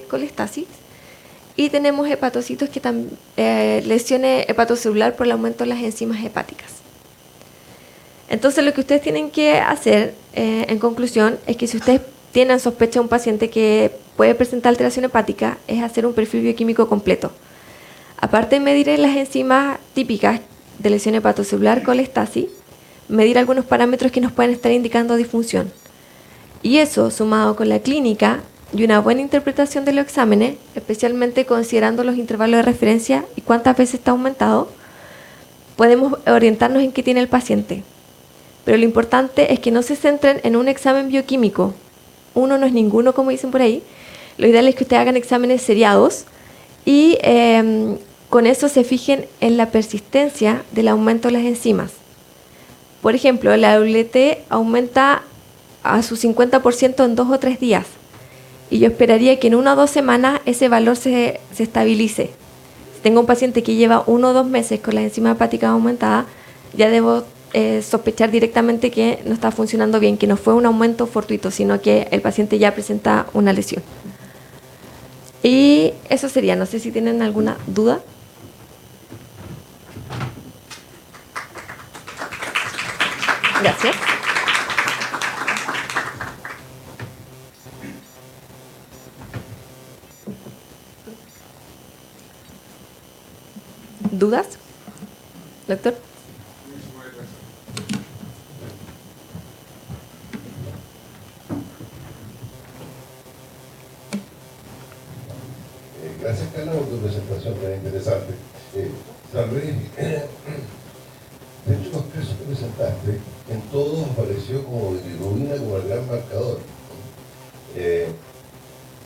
colestasis. Y tenemos hepatocitos que lesiones hepatocelular por el aumento de las enzimas hepáticas. Entonces, lo que ustedes tienen que hacer, en conclusión, es que si ustedes tienen sospecha de un paciente que puede presentar alteración hepática, es hacer un perfil bioquímico completo. Aparte de medir las enzimas típicas de lesión hepatocelular, colestasis, medir algunos parámetros que nos pueden estar indicando disfunción. Y eso, sumado con la clínica y una buena interpretación de los exámenes, especialmente considerando los intervalos de referencia y cuántas veces está aumentado, podemos orientarnos en qué tiene el paciente. Pero lo importante es que no se centren en un examen bioquímico. Uno no es ninguno, como dicen por ahí. Lo ideal es que ustedes hagan exámenes seriados y con eso se fijen en la persistencia del aumento de las enzimas. Por ejemplo, la WT aumenta a su 50% en 2 o 3 días. Y yo esperaría que en 1 o 2 semanas ese valor se estabilice. Si tengo un paciente que lleva 1 o 2 meses con las enzimas hepáticas aumentadas, ya debo sospechar directamente que no está funcionando bien, que no fue un aumento fortuito, sino que el paciente ya presenta una lesión. Y eso sería, no sé si tienen alguna duda. Gracias. ¿Dudas, doctor? Gracias, Carla, por tu presentación tan interesante. Tal vez, de hecho, los casos que presentaste, en todos apareció como bilirrubina como el gran marcador.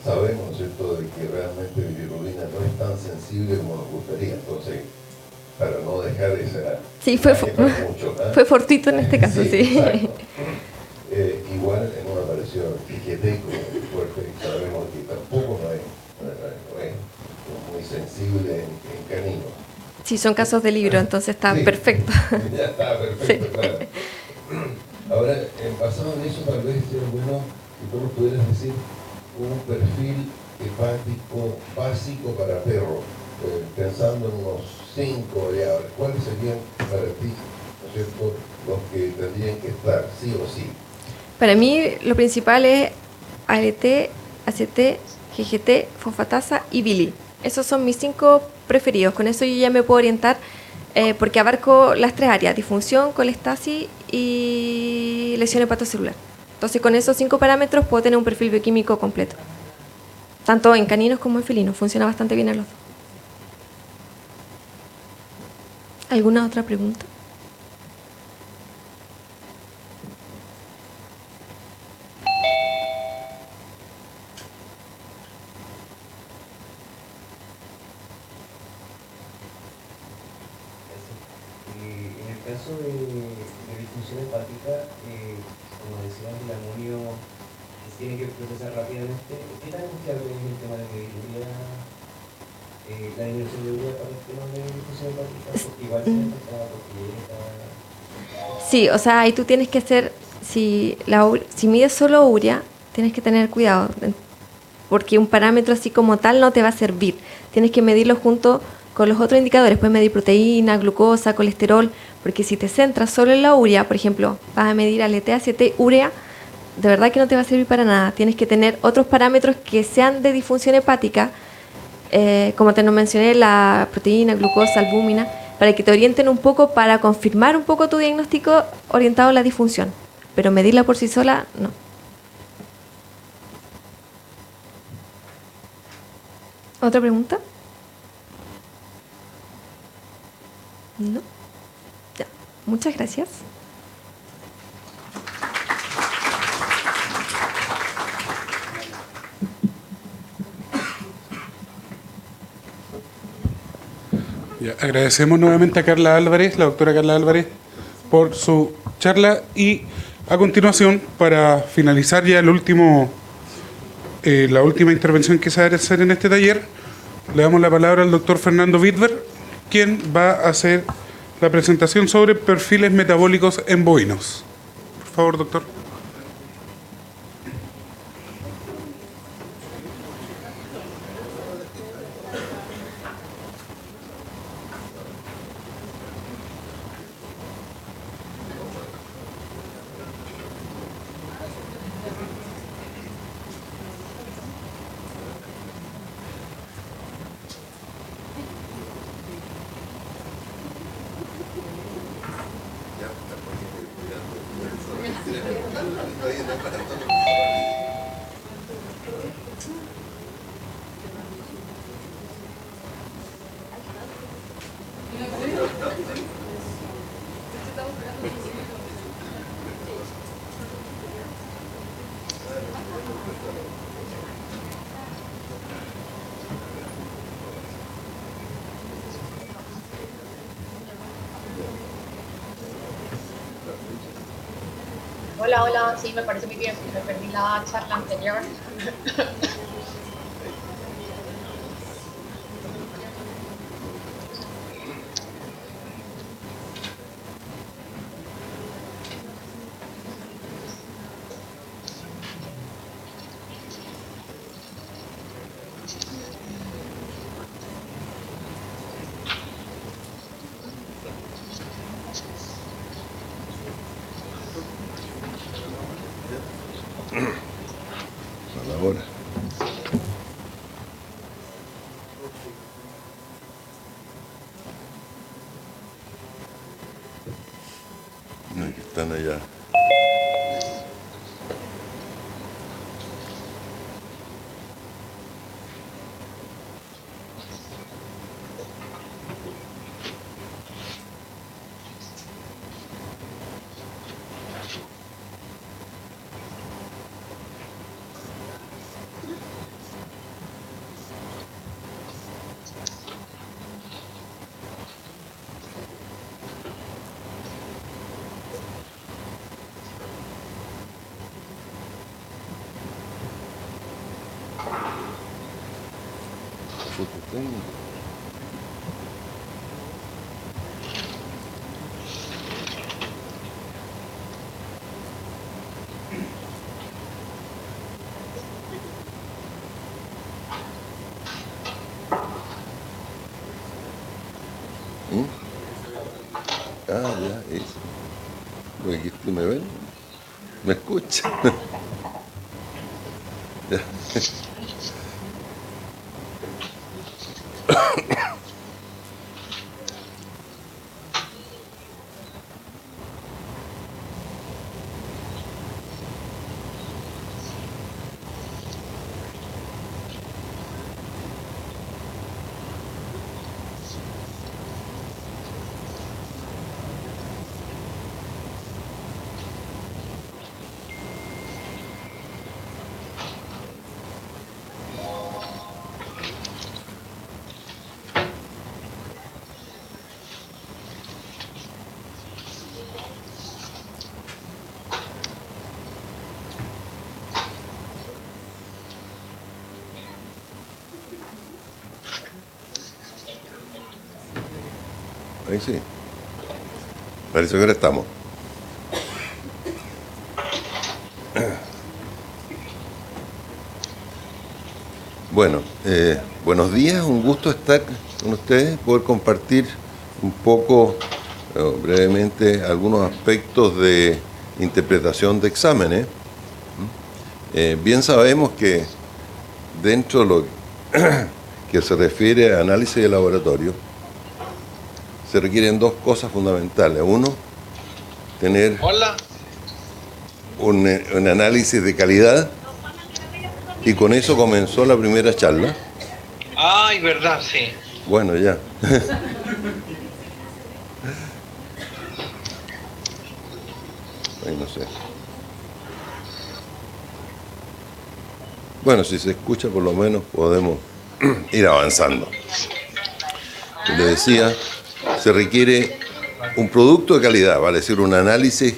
Sabemos, ¿no es cierto?, de que realmente bilirrubina no es tan sensible como nos gustaría. Entonces, para no dejar esa... Sí, fue fortuito en este caso, sí. Igual en una aparición TGT como fuerte, sabemos que tampoco no es muy sensible en caninos. Sí, son casos de libro, entonces está perfecto. Ya está perfecto, sí. Claro. Ahora, basado en eso, tal vez sería bueno que tú nos pudieras decir un perfil hepático básico para perro, pensando en unos 5 variables. ¿Cuáles serían para ti, ¿no es cierto?, los que tendrían que estar, sí o sí? Para mí, lo principal es ALT, ACT, GGT, fosfatasa y bili. Esos son mis 5 preferidos. Con eso yo ya me puedo orientar porque abarco las 3 áreas: disfunción, colestasis y lesión hepatocelular. Entonces, con esos 5 parámetros puedo tener un perfil bioquímico completo. Tanto en caninos como en felinos. Funciona bastante bien en los dos. ¿Alguna otra pregunta? En el caso de disfunción hepática, como decían, el amonio se tiene que procesar rápidamente. ¿Qué tan confiable es el tema de medir la disminución de urea para el tema de disfunción hepática? Porque igual se encontraba porque... Sí, o sea, ahí tú tienes que hacer, si mides solo urea, tienes que tener cuidado, porque un parámetro así como tal no te va a servir. Tienes que medirlo junto con los otros indicadores. Puedes medir proteína, glucosa, colesterol, porque si te centras solo en la urea, por ejemplo, vas a medir ALT, ACT, urea, de verdad que no te va a servir para nada. Tienes que tener otros parámetros que sean de disfunción hepática, como te lo mencioné, la proteína, glucosa, albúmina, para que te orienten un poco, para confirmar un poco tu diagnóstico orientado a la disfunción. Pero medirla por sí sola, no. ¿Otra pregunta? No. Ya. Muchas gracias. Ya, agradecemos nuevamente a Carla Álvarez, la doctora Carla Álvarez, por su charla, y a continuación, para finalizar ya la última intervención que se va a hacer en este taller, le damos la palabra al doctor Fernando Wittberg, quien va a hacer la presentación sobre perfiles metabólicos en bovinos. Por favor, doctor. Hola, hola, sí, me parece muy bien, me perdí la charla anterior. A la hora. No, que están allá. Foto técnica. ¿Mm? Ah, ya, eso. Porque aquí tú me ven, me escuchan. Ya. Ahí sí. Parece que ahora estamos. Bueno, buenos días, un gusto estar con ustedes, poder compartir un poco, brevemente, algunos aspectos de interpretación de exámenes. Bien sabemos que dentro de lo que se refiere a análisis de laboratorio, se requieren dos cosas fundamentales. Uno, tener un análisis de calidad, y con eso comenzó la primera charla. Ay, verdad, sí. Bueno, ya. Ay, no sé. Bueno, si se escucha, por lo menos podemos ir avanzando. Le decía, se requiere un producto de calidad, vale decir, un análisis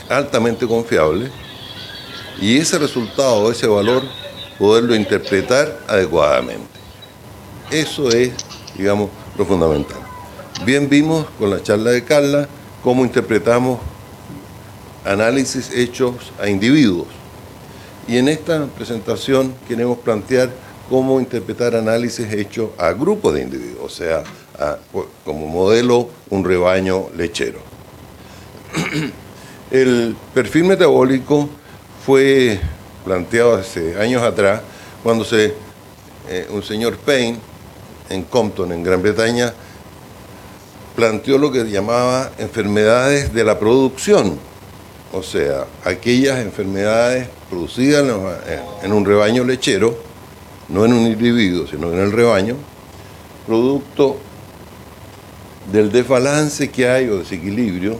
altamente confiable, y ese resultado, ese valor, poderlo interpretar adecuadamente. Eso es, digamos, lo fundamental. Bien vimos con la charla de Carla cómo interpretamos análisis hechos a individuos. Y en esta presentación queremos plantear cómo interpretar análisis hechos a grupos de individuos, o sea, como modelo un rebaño lechero. El perfil metabólico fue planteado hace años atrás, cuando un señor Payne, en Compton, en Gran Bretaña, planteó lo que llamaba enfermedades de la producción, o sea, aquellas enfermedades producidas en un rebaño lechero, no en un individuo, sino en el rebaño, producto del desbalance que hay o desequilibrio.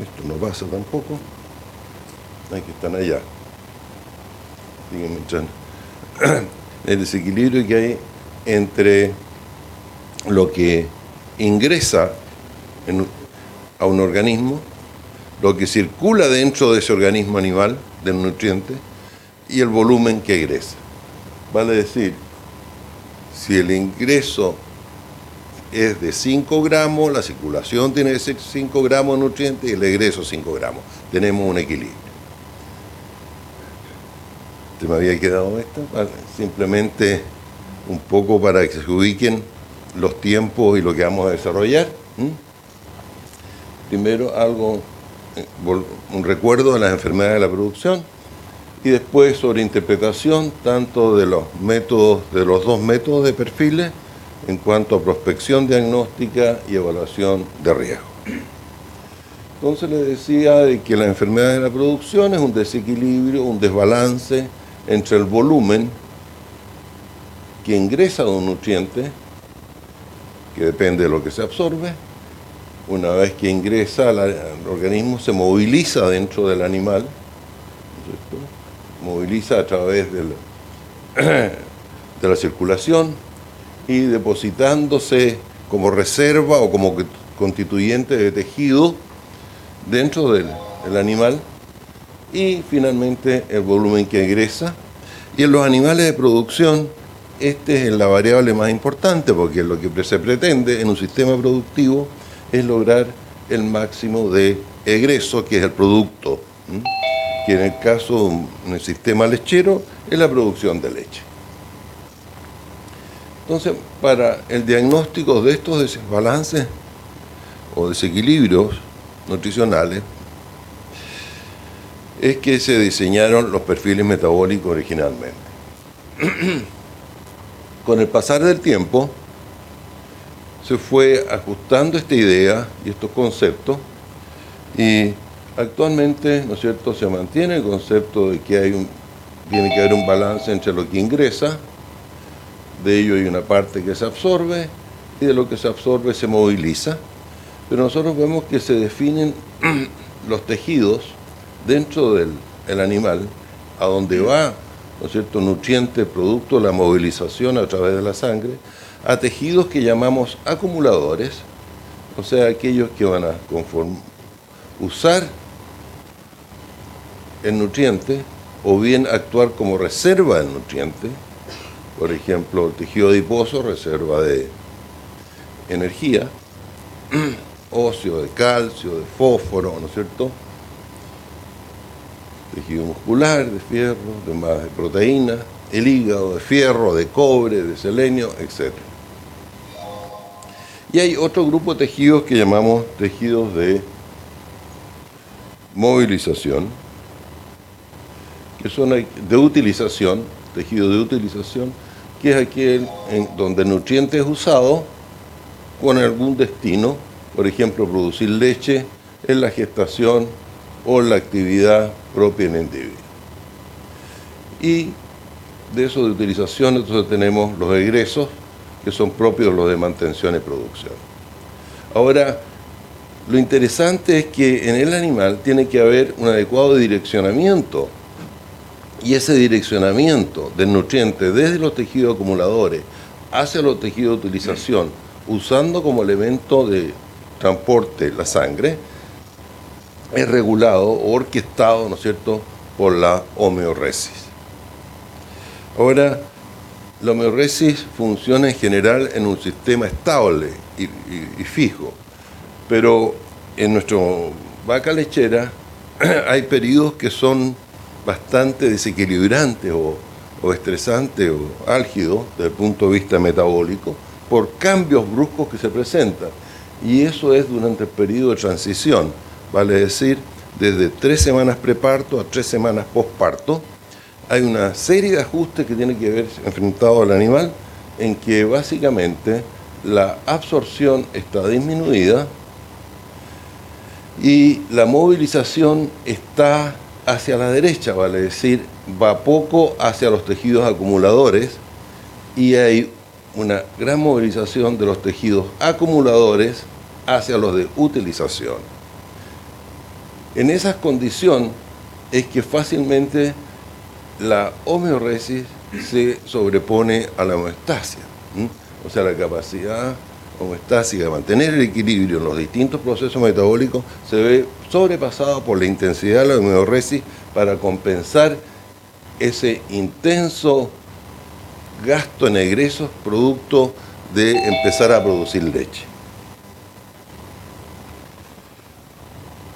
Esto no pasa tampoco. Hay que están allá. Díganme, echando. El desequilibrio que hay entre lo que ingresa a un organismo lo que circula dentro de ese organismo animal, del nutriente, y el volumen que egresa. Vale decir, si el ingreso es de 5 gramos, la circulación tiene que ser 5 gramos de nutrientes y el egreso 5 gramos. Tenemos un equilibrio. ¿Te me había quedado esto? Vale, simplemente un poco para que se ubiquen los tiempos y lo que vamos a desarrollar. Primero un recuerdo de las enfermedades de la producción y después sobre interpretación tanto de los dos métodos de perfiles en cuanto a prospección diagnóstica y evaluación de riesgo. Entonces les decía de que la enfermedad de la producción es un desequilibrio, un desbalance entre el volumen que ingresa de un nutriente, que depende de lo que se absorbe. Una vez que ingresa al organismo, se moviliza dentro del animal, ¿cierto? Moviliza a través de la circulación y depositándose como reserva o como constituyente de tejido dentro del animal, y finalmente el volumen que egresa. Y en los animales de producción, este es la variable más importante, porque lo que se pretende en un sistema productivo es lograr el máximo de egreso, que es el producto, que en el caso del sistema lechero es la producción de leche. Entonces, para el diagnóstico de estos desbalances o desequilibrios nutricionales, es que se diseñaron los perfiles metabólicos originalmente. Con el pasar del tiempo, se fue ajustando esta idea y estos conceptos, y actualmente, ¿no es cierto?, se mantiene el concepto de que tiene que haber un balance entre lo que ingresa, de ello hay una parte que se absorbe, y de lo que se absorbe se moviliza, pero nosotros vemos que se definen los tejidos dentro del animal, a donde va, ¿no es cierto?, nutriente, producto de la movilización a través de la sangre, a tejidos que llamamos acumuladores, o sea, aquellos que van a usar el nutriente o bien actuar como reserva del nutriente. Por ejemplo, el tejido adiposo, reserva de energía, óseo, de calcio, de fósforo, ¿no es cierto? Tejido muscular, de fierro, de proteína, el hígado, de fierro, de cobre, de selenio, etc. Y hay otro grupo de tejidos que llamamos tejidos de movilización, que son de utilización, tejido de utilización, que es aquel en donde el nutriente es usado con algún destino, por ejemplo, producir leche en la gestación o en la actividad propia en el individuo. Y de eso de utilización, entonces tenemos los egresos, que son propios los de mantención y producción. Ahora, lo interesante es que en el animal tiene que haber un adecuado direccionamiento, y ese direccionamiento del nutriente desde los tejidos acumuladores hacia los tejidos de utilización, usando como elemento de transporte la sangre, es regulado o orquestado, ¿no es cierto?, por la homeoresis. Ahora, la homeoresis funciona en general en un sistema estable y fijo, pero en nuestra vaca lechera hay periodos que son bastante desequilibrantes o estresantes o álgidos desde el punto de vista metabólico por cambios bruscos que se presentan, y eso es durante el periodo de transición, vale decir, desde 3 semanas preparto a 3 semanas posparto. Hay una serie de ajustes que tiene que ver enfrentado al animal, en que básicamente la absorción está disminuida y la movilización está hacia la derecha, vale decir, va poco hacia los tejidos acumuladores, y hay una gran movilización de los tejidos acumuladores hacia los de utilización. En esa condición es que fácilmente la homeoresis se sobrepone a la homeostasia, o sea, la capacidad homeostásica, de mantener el equilibrio en los distintos procesos metabólicos, se ve sobrepasado por la intensidad de la homeorresis para compensar ese intenso gasto en egresos producto de empezar a producir leche.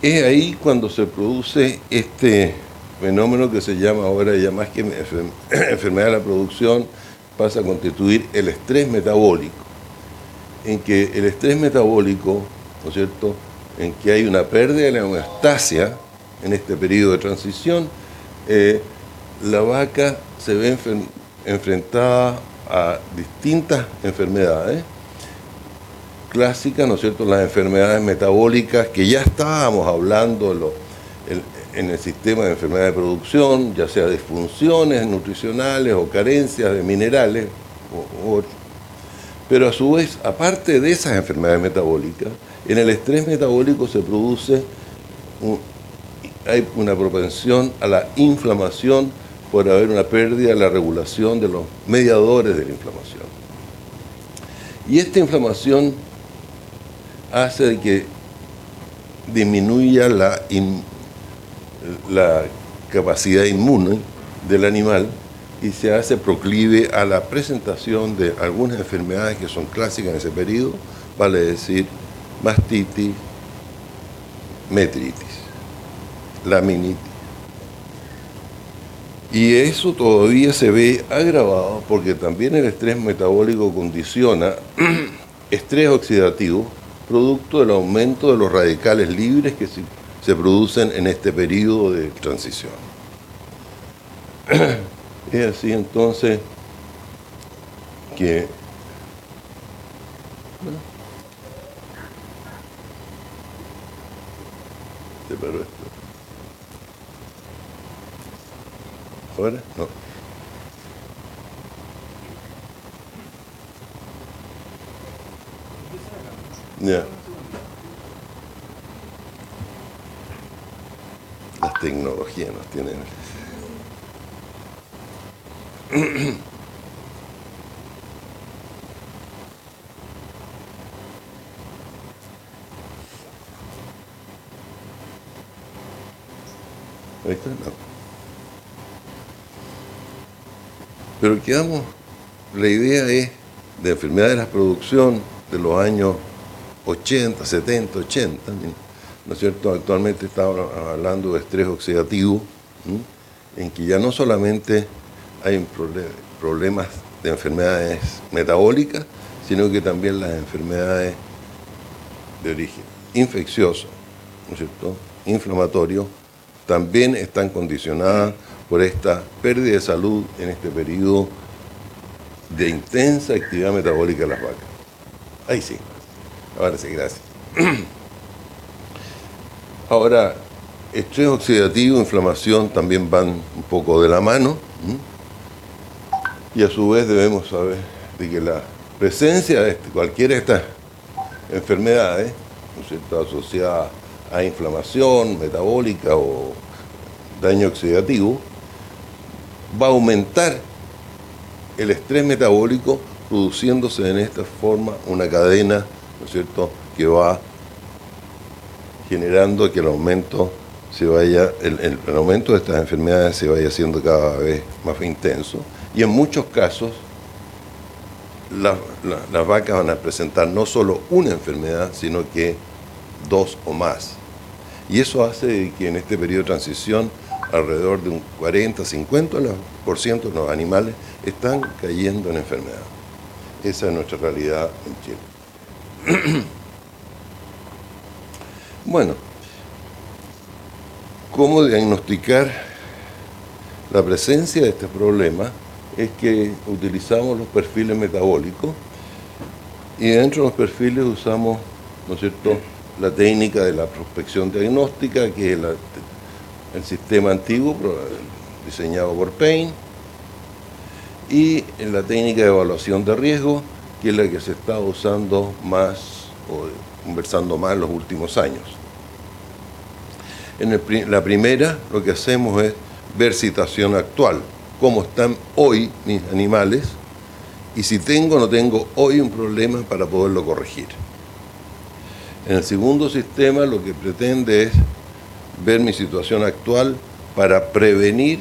Es ahí cuando se produce este fenómeno que se llama ahora ya más que enfermedad de la producción, pasa a constituir el estrés metabólico, en que el estrés metabólico, ¿no es cierto?, en que hay una pérdida de la homeostasia en este periodo de transición, la vaca se ve enfrentada a distintas enfermedades clásicas, ¿no es cierto?, las enfermedades metabólicas que ya estábamos hablando en el sistema de enfermedades de producción, ya sea disfunciones nutricionales o carencias de minerales, pero a su vez, aparte de esas enfermedades metabólicas, en el estrés metabólico se produce, hay una propensión a la inflamación por haber una pérdida de la regulación de los mediadores de la inflamación. Y esta inflamación hace de que disminuya la capacidad inmune del animal y se hace proclive a la presentación de algunas enfermedades que son clásicas en ese periodo, vale decir, mastitis, metritis, laminitis. Y eso todavía se ve agravado porque también el estrés metabólico condiciona estrés oxidativo, producto del aumento de los radicales libres que se producen en este periodo de transición. Es así entonces que se paró esto. ¿Ahora? No. Ya. Las tecnologías nos tienen. Ahí está, no. Pero quedamos, la idea es de enfermedades de la producción de los años 80, 70, 80, ¿no es cierto? Actualmente estamos hablando de estrés oxidativo, en que ya no solamente hay problemas de enfermedades metabólicas, sino que también las enfermedades de origen infeccioso, ¿no es cierto?, inflamatorio, también están condicionadas por esta pérdida de salud en este periodo de intensa actividad metabólica de las vacas. Ahí sí. Ahora sí, gracias. Ahora, estrés oxidativo, inflamación también van un poco de la mano. Y a su vez debemos saber de que la presencia de cualquiera de estas enfermedades, ¿no es cierto?, asociadas a inflamación metabólica o daño oxidativo, va a aumentar el estrés metabólico, produciéndose en esta forma una cadena, ¿no es cierto?, que va generando que el aumento el aumento de estas enfermedades se vaya haciendo cada vez más intenso. Y en muchos casos las vacas van a presentar no solo una enfermedad, sino que dos o más. Y eso hace que en este periodo de transición alrededor de un 40-50% de los animales están cayendo en enfermedad. Esa es nuestra realidad en Chile. Bueno, ¿cómo diagnosticar la presencia de este problema? Es que utilizamos los perfiles metabólicos y dentro de los perfiles usamos, ¿no es cierto?, la técnica de la prospección diagnóstica, que es el sistema antiguo diseñado por Payne, y en la técnica de evaluación de riesgo, que es la que se está usando más o conversando más en los últimos años. En la primera, lo que hacemos es ver situación actual, cómo están hoy mis animales, y si tengo o no tengo hoy un problema para poderlo corregir. En el segundo sistema lo que pretende es ver mi situación actual para prevenir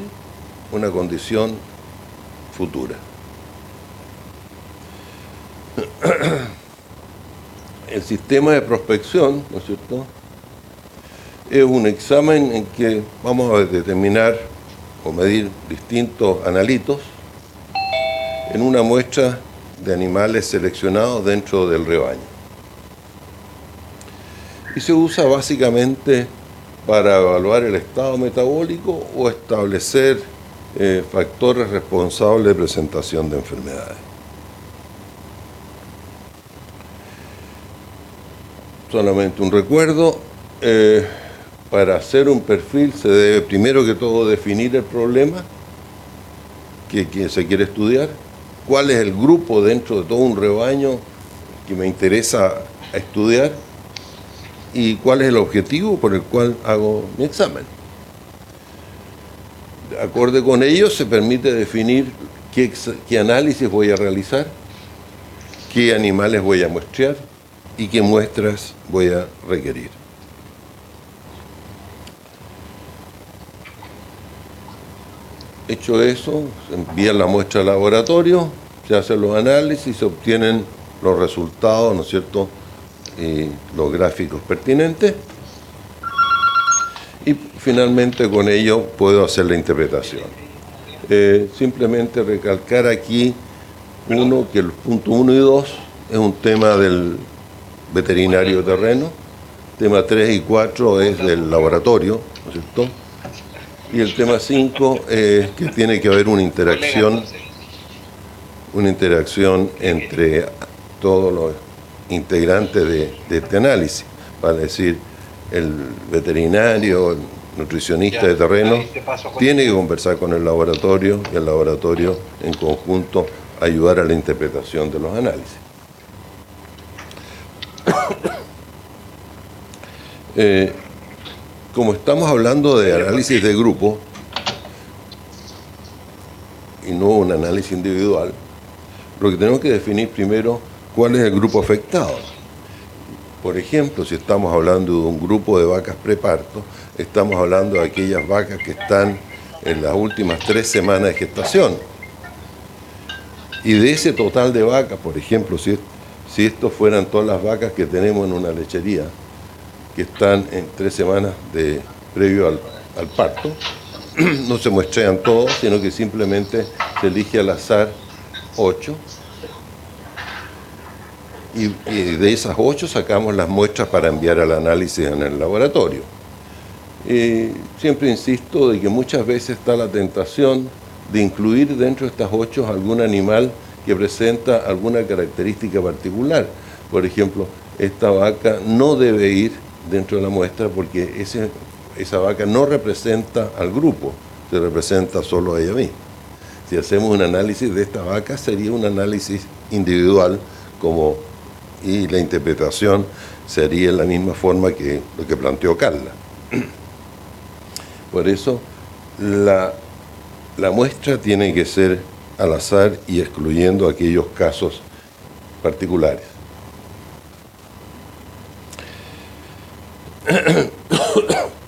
una condición futura. El sistema de prospección, ¿no es cierto?, es un examen en que vamos a determinar o medir distintos analitos en una muestra de animales seleccionados dentro del rebaño. Y se usa básicamente para evaluar el estado metabólico o establecer factores responsables de presentación de enfermedades. Solamente un recuerdo, para hacer un perfil se debe primero que todo definir el problema que se quiere estudiar, cuál es el grupo dentro de todo un rebaño que me interesa estudiar y cuál es el objetivo por el cual hago mi examen. De acuerdo con ello se permite definir qué análisis voy a realizar, qué animales voy a muestrear y qué muestras voy a requerir. Hecho eso, se envía la muestra al laboratorio, se hacen los análisis, se obtienen los resultados, ¿no es cierto?, y los gráficos pertinentes, y finalmente con ello puedo hacer la interpretación. Simplemente recalcar aquí que el punto 1 y 2 es un tema del veterinario de terreno, tema 3 y 4 es del laboratorio, ¿no es cierto?, y el tema 5 es que tiene que haber una interacción entre todos los integrantes de este análisis, para decir, el veterinario, el nutricionista de terreno, tiene que conversar con el laboratorio y el laboratorio en conjunto ayudar a la interpretación de los análisis. Como estamos hablando de análisis de grupo y no un análisis individual, lo que tenemos que definir primero cuál es el grupo afectado. Por ejemplo, si estamos hablando de un grupo de vacas preparto, estamos hablando de aquellas vacas que están en las últimas 3 semanas de gestación. Y de ese total de vacas, por ejemplo, si estos fueran todas las vacas que tenemos en una lechería, que están en 3 semanas previo al parto, no se muestrean todos, sino que simplemente se elige al azar 8, y de esas 8 sacamos las muestras para enviar al análisis en el laboratorio. Siempre insisto de que muchas veces está la tentación de incluir dentro de estas 8 algún animal que presenta alguna característica particular. Por ejemplo, esta vaca no debe ir dentro de la muestra porque esa vaca no representa al grupo, se representa solo a ella misma. Si hacemos un análisis de esta vaca, sería un análisis individual, y la interpretación sería en la misma forma que lo que planteó Carla. Por eso, la muestra tiene que ser al azar y excluyendo aquellos casos particulares.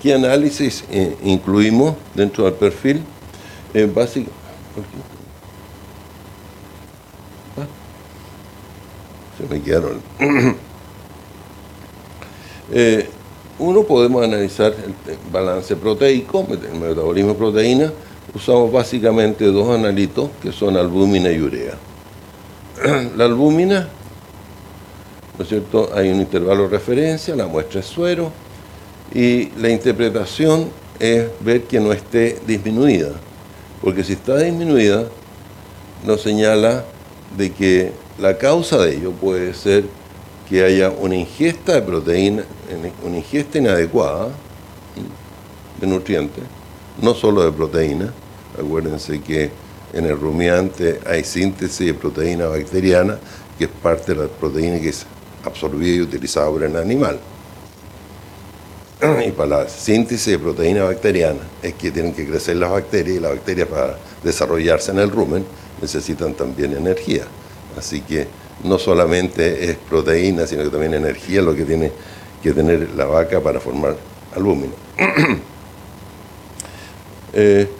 ¿Qué análisis incluimos dentro del perfil? Básicamente, se me quedaron. Uno, podemos analizar el balance proteico, el metabolismo de proteína. Usamos básicamente 2 analitos que son albúmina y urea. La albúmina, ¿no es cierto?, hay un intervalo de referencia, la muestra es suero, y la interpretación es ver que no esté disminuida, porque si está disminuida, nos señala de que la causa de ello puede ser que haya una ingesta de proteína, una ingesta inadecuada de nutrientes, no solo de proteína. Acuérdense que en el rumiante hay síntesis de proteína bacteriana, que es parte de la proteína que es absorbida y utilizada por el animal. Y para la síntesis de proteína bacteriana es que tienen que crecer las bacterias, y las bacterias, para desarrollarse en el rumen, necesitan también energía. Así que no solamente es proteína, sino que también energía lo que tiene que tener la vaca para formar albúmina.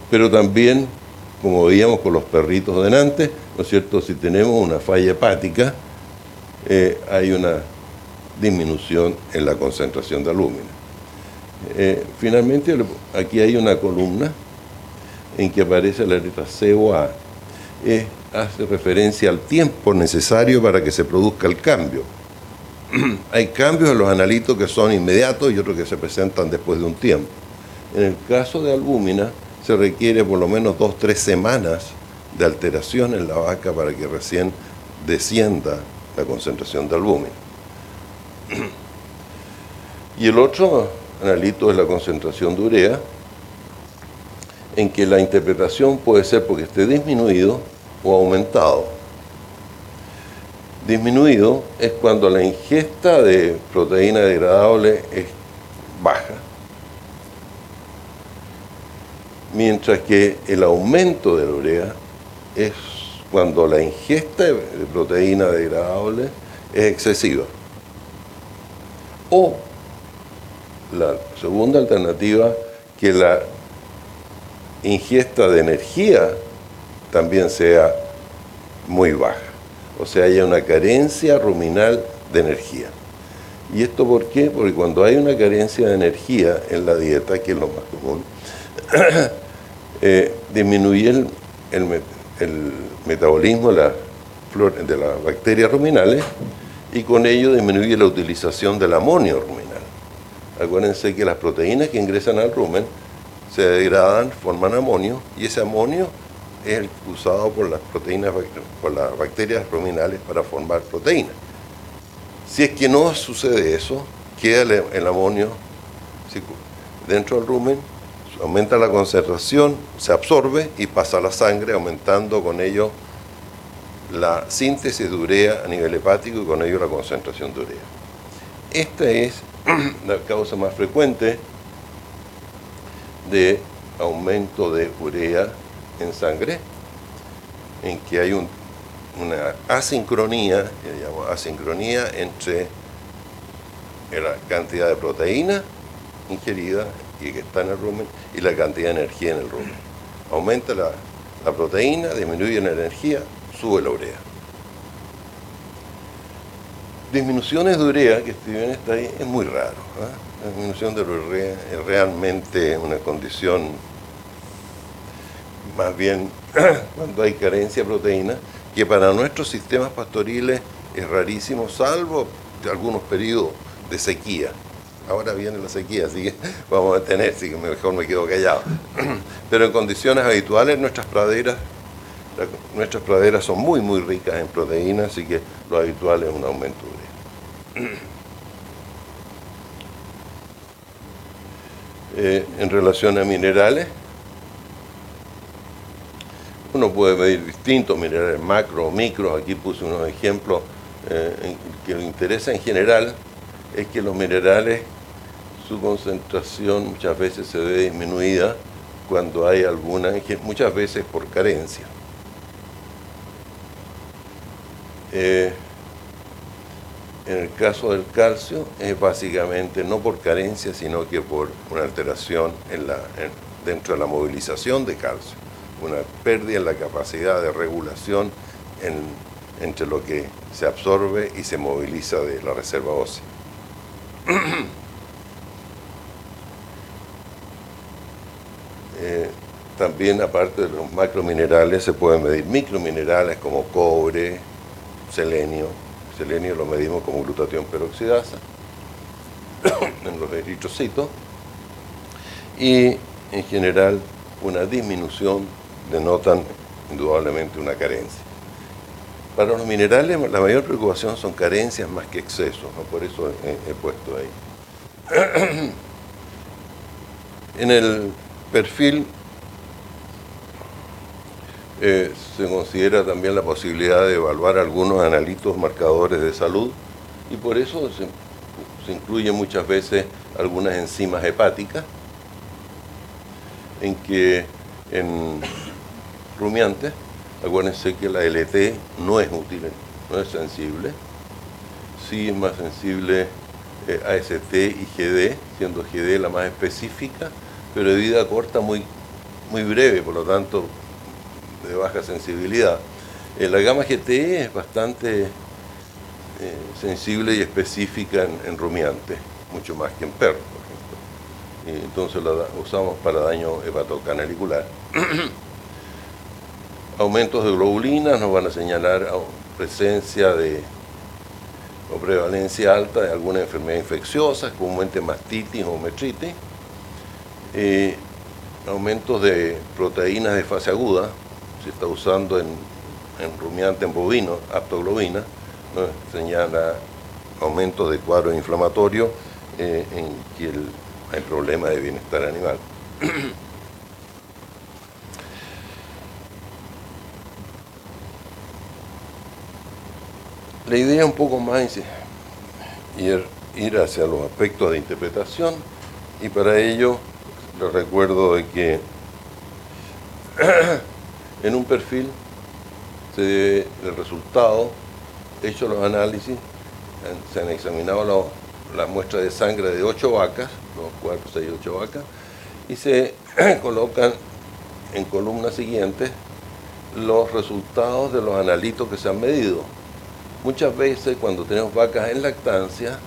Pero también, como veíamos con los perritos delante, ¿no es cierto? Si tenemos una falla hepática, hay una disminución en la concentración de albúmina. Finalmente, aquí hay una columna en que aparece la letra C o A. Hace referencia al tiempo necesario para que se produzca el cambio. Hay cambios en los analitos que son inmediatos y otros que se presentan después de un tiempo. En el caso de albúmina, se requiere por lo menos 2-3 semanas de alteración en la vaca para que recién descienda la concentración de albúmina. Y el otro analito es la concentración de urea, en que la interpretación puede ser porque esté disminuido o aumentado. Disminuido es cuando la ingesta de proteína degradable es baja, mientras que el aumento de la urea es cuando la ingesta de proteína degradable es excesiva. O la segunda alternativa, que la ingesta de energía también sea muy baja. O sea, haya una carencia ruminal de energía. ¿Y esto por qué? Porque cuando hay una carencia de energía en la dieta, que es lo más común, disminuye el metabolismo de las bacterias ruminales y con ello disminuye la utilización del amonio ruminal. Acuérdense que las proteínas que ingresan al rumen se degradan, forman amonio, y ese amonio es el usado por las bacterias ruminales para formar proteínas. Si es que no sucede eso, queda el amonio dentro del rumen, aumenta la concentración, se absorbe y pasa a la sangre, aumentando con ello la síntesis de urea a nivel hepático y con ello la concentración de urea. Esta es la causa más frecuente de aumento de urea en sangre, en que hay una asincronía, que llamamos asincronía, entre la cantidad de proteína ingerida y que está en el rumen y la cantidad de energía en el rumen. Aumenta la proteína, disminuye la energía, sube la urea. Disminuciones de urea, que Steven está ahí, es muy raro. La disminución de la urea es realmente una condición, más bien cuando hay carencia de proteína, que para nuestros sistemas pastoriles es rarísimo, salvo de algunos periodos de sequía. Ahora viene la sequía, así que vamos a detener, así que mejor me quedo callado. Pero en condiciones habituales nuestras praderas son muy, muy ricas en proteínas, así que lo habitual es un aumento de urea. En relación a minerales, uno puede medir distintos minerales, macro o micro. Aquí puse unos ejemplos que me interesa en general es que los minerales, su concentración muchas veces se ve disminuida cuando hay alguna, muchas veces por carencia. En el caso del calcio es básicamente no por carencia, sino que por una alteración dentro de la movilización de calcio, una pérdida en la capacidad de regulación entre lo que se absorbe y se moviliza de la reserva ósea. También, aparte de los macrominerales, se pueden medir microminerales como cobre, selenio. Selenio lo medimos como glutatión peroxidasa en los eritrocitos, y en general una disminución denotan indudablemente una carencia. Para los minerales la mayor preocupación son carencias más que excesos, ¿no? Por eso he puesto ahí. En el perfil se considera también la posibilidad de evaluar algunos analitos marcadores de salud, y por eso se incluyen muchas veces algunas enzimas hepáticas, en que en rumiantes Acuérdense que la LT no es útil, no es sensible. Sí es más sensible AST y GD, siendo GD la más específica, pero de vida corta muy breve, por lo tanto de baja sensibilidad. La gamma GT es bastante sensible y específica en rumiantes, mucho más que en perros, por ejemplo. Entonces la usamos para daño hepatocanalicular. Aumentos de globulinas nos van a señalar presencia o prevalencia alta de alguna enfermedad infecciosa, comúnmente mastitis o metritis. Aumentos de proteínas de fase aguda, se está usando en rumiante en bovino, aptoglobina, ¿no? Señala aumentos de cuadro inflamatorio en que hay problemas de bienestar animal. La idea es un poco más ir hacia los aspectos de interpretación, y para ello les recuerdo de que en un perfil se debe el resultado, hechos los análisis, se han examinado las muestras de sangre de 8 vacas, 2, 4, 6, 8 vacas, y se colocan en columnas siguientes los resultados de los analitos que se han medido. Muchas veces cuando tenemos vacas en lactancia,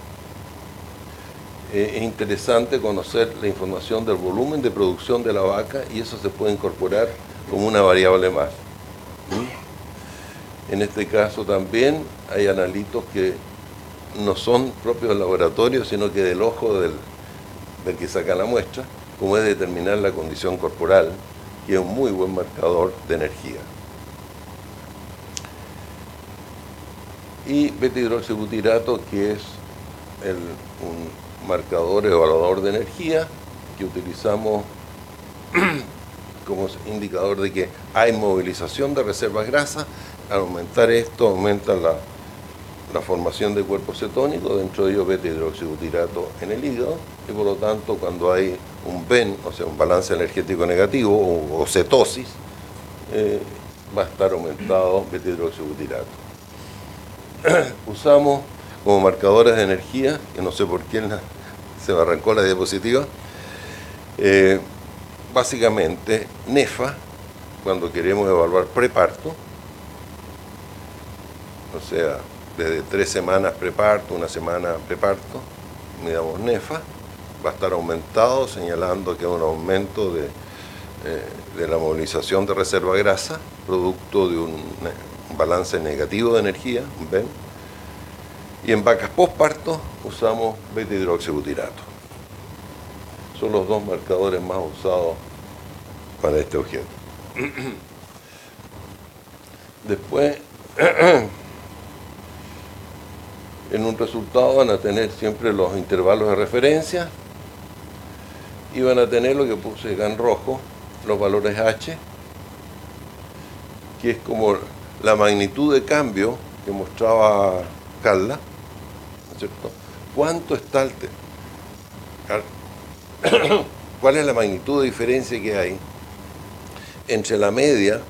es interesante conocer la información del volumen de producción de la vaca, y eso se puede incorporar como una variable más. En este caso también hay analitos que no son propios del laboratorio, sino que del ojo del que saca la muestra, como es determinar la condición corporal, que es un muy buen marcador de energía. Y beta-hidroxibutirato, que es un marcador evaluador de energía que utilizamos como indicador de que hay movilización de reservas grasas. Al aumentar esto, aumenta la formación de cuerpos cetónicos, dentro de ellos beta-hidroxibutirato en el hígado, y por lo tanto cuando hay un BEN, o sea un balance energético negativo o cetosis, va a estar aumentado beta-hidroxibutirato. Usamos como marcadores de energía, que no sé por qué se me arrancó la diapositiva, básicamente NEFA, cuando queremos evaluar preparto, o sea, desde 3 semanas preparto, 1 semana preparto, midamos NEFA, va a estar aumentado, señalando que es un aumento de la movilización de reserva grasa, producto de un balance negativo de energía, ¿ven? Y en vacas postparto usamos beta-hidroxibutirato. Son los 2 marcadores más usados para este objeto. Después, en un resultado van a tener siempre los intervalos de referencia, y van a tener lo que puse acá en rojo, los valores H, que es como la magnitud de cambio que mostraba Carla, ¿no es cierto? ¿Cuánto está ¿Cuál es la magnitud de diferencia que hay entre la media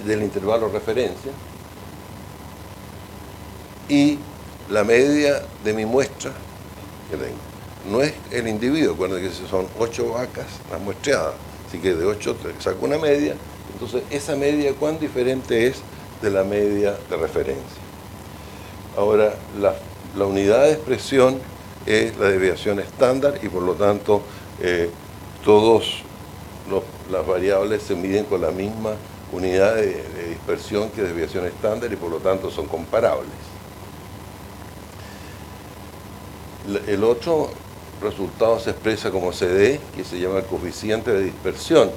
del intervalo de referencia y la media de mi muestra que tengo? No es el individuo, acuérdense que son 8 vacas las muestreadas, así que de 8 saco una media. Entonces, esa media, ¿cuán diferente es de la media de referencia? Ahora, la unidad de expresión es la desviación estándar, y por lo tanto, todas las variables se miden con la misma unidad de dispersión que desviación estándar, y por lo tanto son comparables. El otro resultado se expresa como CD, que se llama coeficiente de dispersión,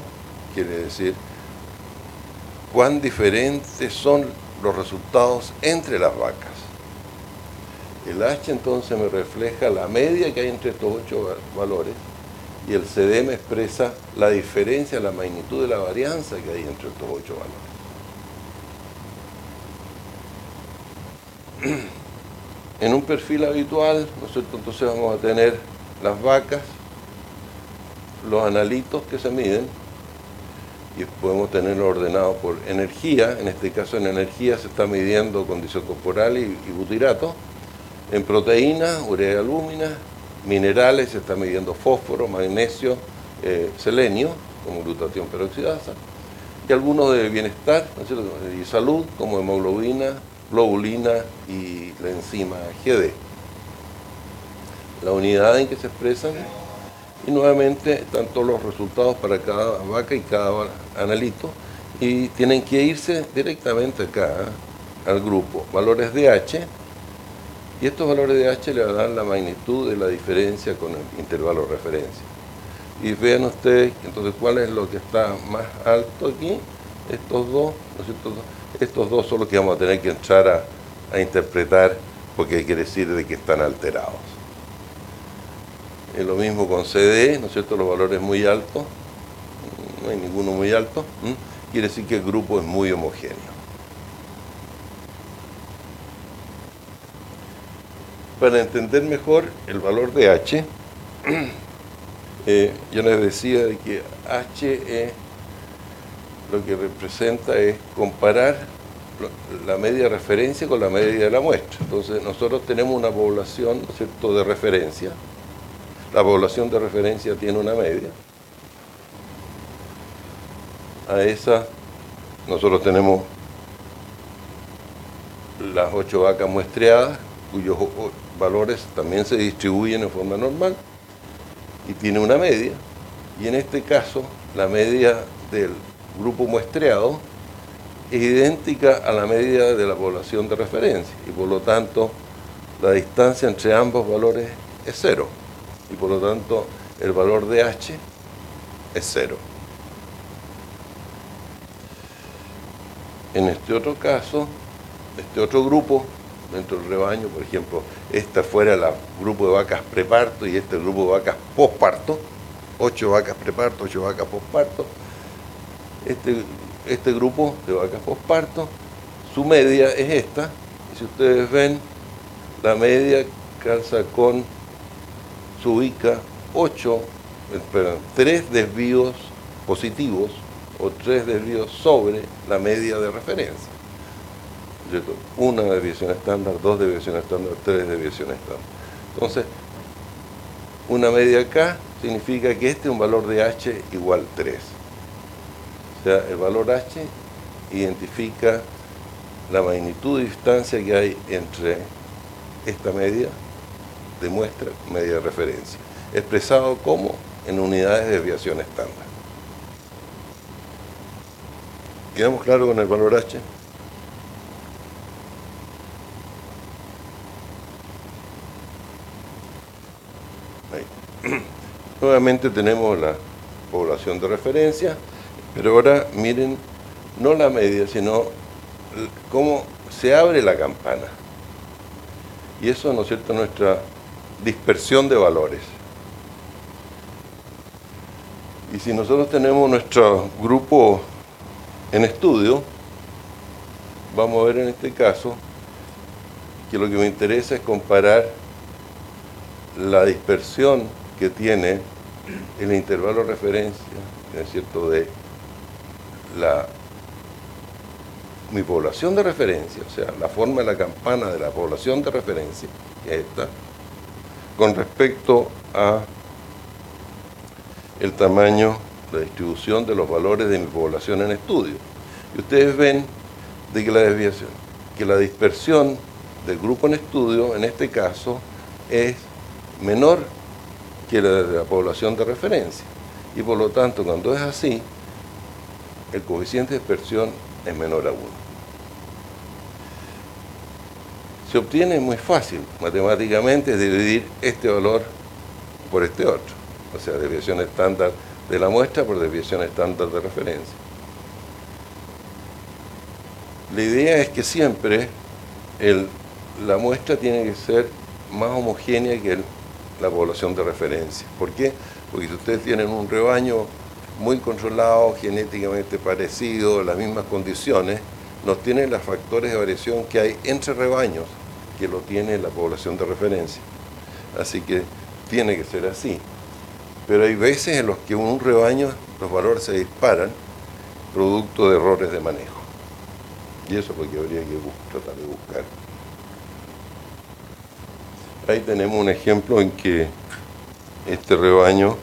quiere decir cuán diferentes son los resultados entre las vacas. El H entonces me refleja la media que hay entre estos 8 valores, y el CD me expresa la diferencia, la magnitud de la varianza que hay entre estos 8 valores. En un perfil habitual, ¿no es cierto? Entonces vamos a tener las vacas, los analitos que se miden, y podemos tenerlo ordenado por energía. En este caso, en energía se está midiendo condición corporal y butirato. En proteínas, urea y albúmina. Minerales se está midiendo fósforo, magnesio, selenio, como glutatión peroxidasa. Y algunos de bienestar, ¿no es cierto?, y salud, como hemoglobina, globulina y la enzima GD. La unidad en que se expresan, y nuevamente están todos los resultados para cada vaca y cada analito, y tienen que irse directamente acá al grupo valores de H, y estos valores de H le dan la magnitud de la diferencia con el intervalo de referencia. Y vean ustedes entonces cuál es lo que está más alto aquí. Estos dos, ¿no es cierto? Estos dos son los que vamos a tener que entrar a interpretar, porque quiere decir de que están alterados. Es lo mismo con CD, ¿no es cierto? Los valores muy altos, no hay ninguno muy alto, quiere decir que el grupo es muy homogéneo. Para entender mejor el valor de H, yo les decía de que H lo que representa es comparar la media de referencia con la media de la muestra. Entonces nosotros tenemos una población, ¿no es cierto?, de referencia. La población de referencia tiene una media. A esa nosotros tenemos las 8 vacas muestreadas, cuyos valores también se distribuyen en forma normal, y tiene una media. Y en este caso, la media del grupo muestreado es idéntica a la media de la población de referencia, y por lo tanto la distancia entre ambos valores es 0. Y por lo tanto el valor de H es 0. En este otro caso, este otro grupo dentro del rebaño, por ejemplo, esta fuera el grupo de vacas preparto y este grupo de vacas posparto, 8 vacas preparto, 8 vacas posparto, este grupo de vacas posparto, su media es esta, y si ustedes ven, la media calza con, se ubica 3 desvíos positivos o 3 desvíos sobre la media de referencia. ¿Cierto? Una desviación estándar, 2 desviaciones estándar, 3 desviaciones estándar. Entonces, una media acá significa que este es un valor de H igual 3. O sea, el valor H identifica la magnitud de distancia que hay entre esta media de muestra, media de referencia, expresado como en unidades de desviación estándar. ¿Quedamos claros con el valor H? Ahí. Nuevamente tenemos la población de referencia, pero ahora miren, no la media, sino cómo se abre la campana. Y eso, ¿no es cierto?, nuestra dispersión de valores. Y si nosotros tenemos nuestro grupo en estudio, vamos a ver en este caso que lo que me interesa es comparar la dispersión que tiene el intervalo de referencia, ¿no es cierto?, de mi población de referencia, o sea, la forma de la campana de la población de referencia, que es esta, con respecto a el tamaño, la distribución de los valores de mi población en estudio. Y ustedes ven de que la desviación, que la dispersión del grupo en estudio, en este caso, es menor que la de la población de referencia. Y por lo tanto, cuando es así, el coeficiente de dispersión es menor a 1. Se obtiene muy fácil, matemáticamente, es dividir este valor por este otro. O sea, desviación estándar de la muestra por desviación estándar de referencia. La idea es que siempre la muestra tiene que ser más homogénea que la población de referencia. ¿Por qué? Porque si ustedes tienen un rebaño muy controlado, genéticamente parecido, las mismas condiciones, no tienen los factores de variación que hay entre rebaños, que lo tiene la población de referencia. Así que tiene que ser así. Pero hay veces en los que en un rebaño los valores se disparan producto de errores de manejo. Y eso es lo que habría que tratar de buscar. Ahí tenemos un ejemplo en que este rebaño,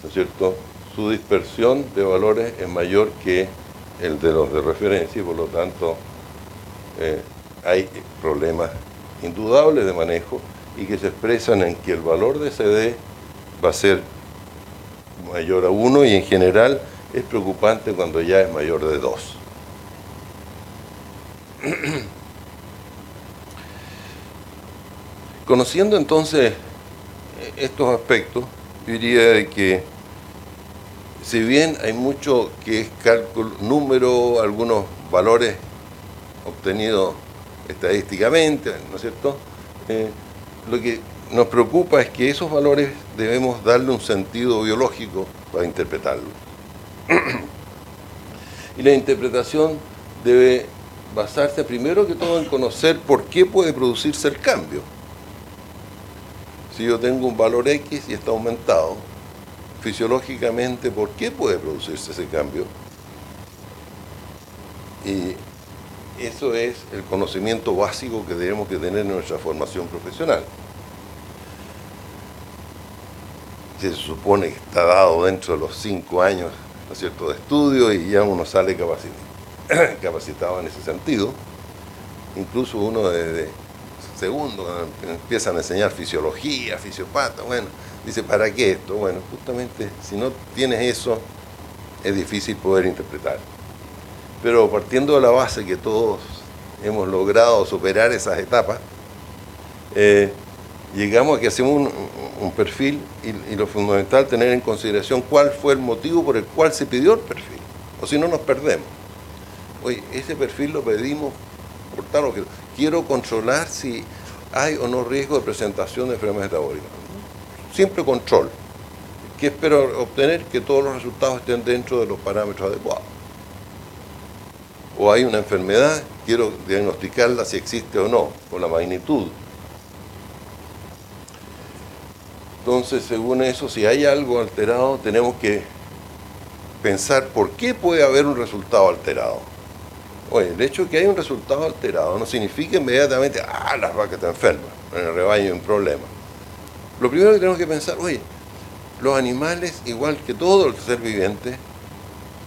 ¿no es cierto?, su dispersión de valores es mayor que el de los de referencia y por lo tanto hay problemas indudables de manejo y que se expresan en que el valor de CD va a ser mayor a 1 y en general es preocupante cuando ya es mayor de 2. Conociendo entonces estos aspectos, yo diría de que si bien hay mucho que es cálculo, número, algunos valores obtenidos estadísticamente, ¿no es cierto? Lo que nos preocupa es que esos valores debemos darle un sentido biológico para interpretarlos. Y la interpretación debe basarse primero que todo en conocer por qué puede producirse el cambio. Si yo tengo un valor X y está aumentado, fisiológicamente, ¿por qué puede producirse ese cambio? Y eso es el conocimiento básico que debemos que tener en nuestra formación profesional. Se supone que está dado dentro de los 5 años, ¿no es cierto?, de estudio y ya uno sale capacitado en ese sentido. Incluso uno desde segundo, cuando empiezan a enseñar fisiología, fisiopata, bueno, dice, ¿para qué esto? Bueno, justamente si no tienes eso, es difícil poder interpretar. Pero partiendo de la base que todos hemos logrado superar esas etapas, llegamos a que hacemos un perfil y lo fundamental tener en consideración cuál fue el motivo por el cual se pidió el perfil, o si no nos perdemos. Oye, ese perfil lo pedimos por tal objetivo. Quiero controlar si hay o no riesgo de presentación de enfermedades metabólicas. Simple control. ¿Qué espero obtener? Que todos los resultados estén dentro de los parámetros adecuados. O hay una enfermedad, quiero diagnosticarla si existe o no, con la magnitud. Entonces, según eso, si hay algo alterado, tenemos que pensar por qué puede haber un resultado alterado. Oye, el hecho de que haya un resultado alterado no significa inmediatamente, las vacas están enfermas, en el rebaño hay un problema. Lo primero que tenemos que pensar, oye, los animales, igual que todo el ser viviente,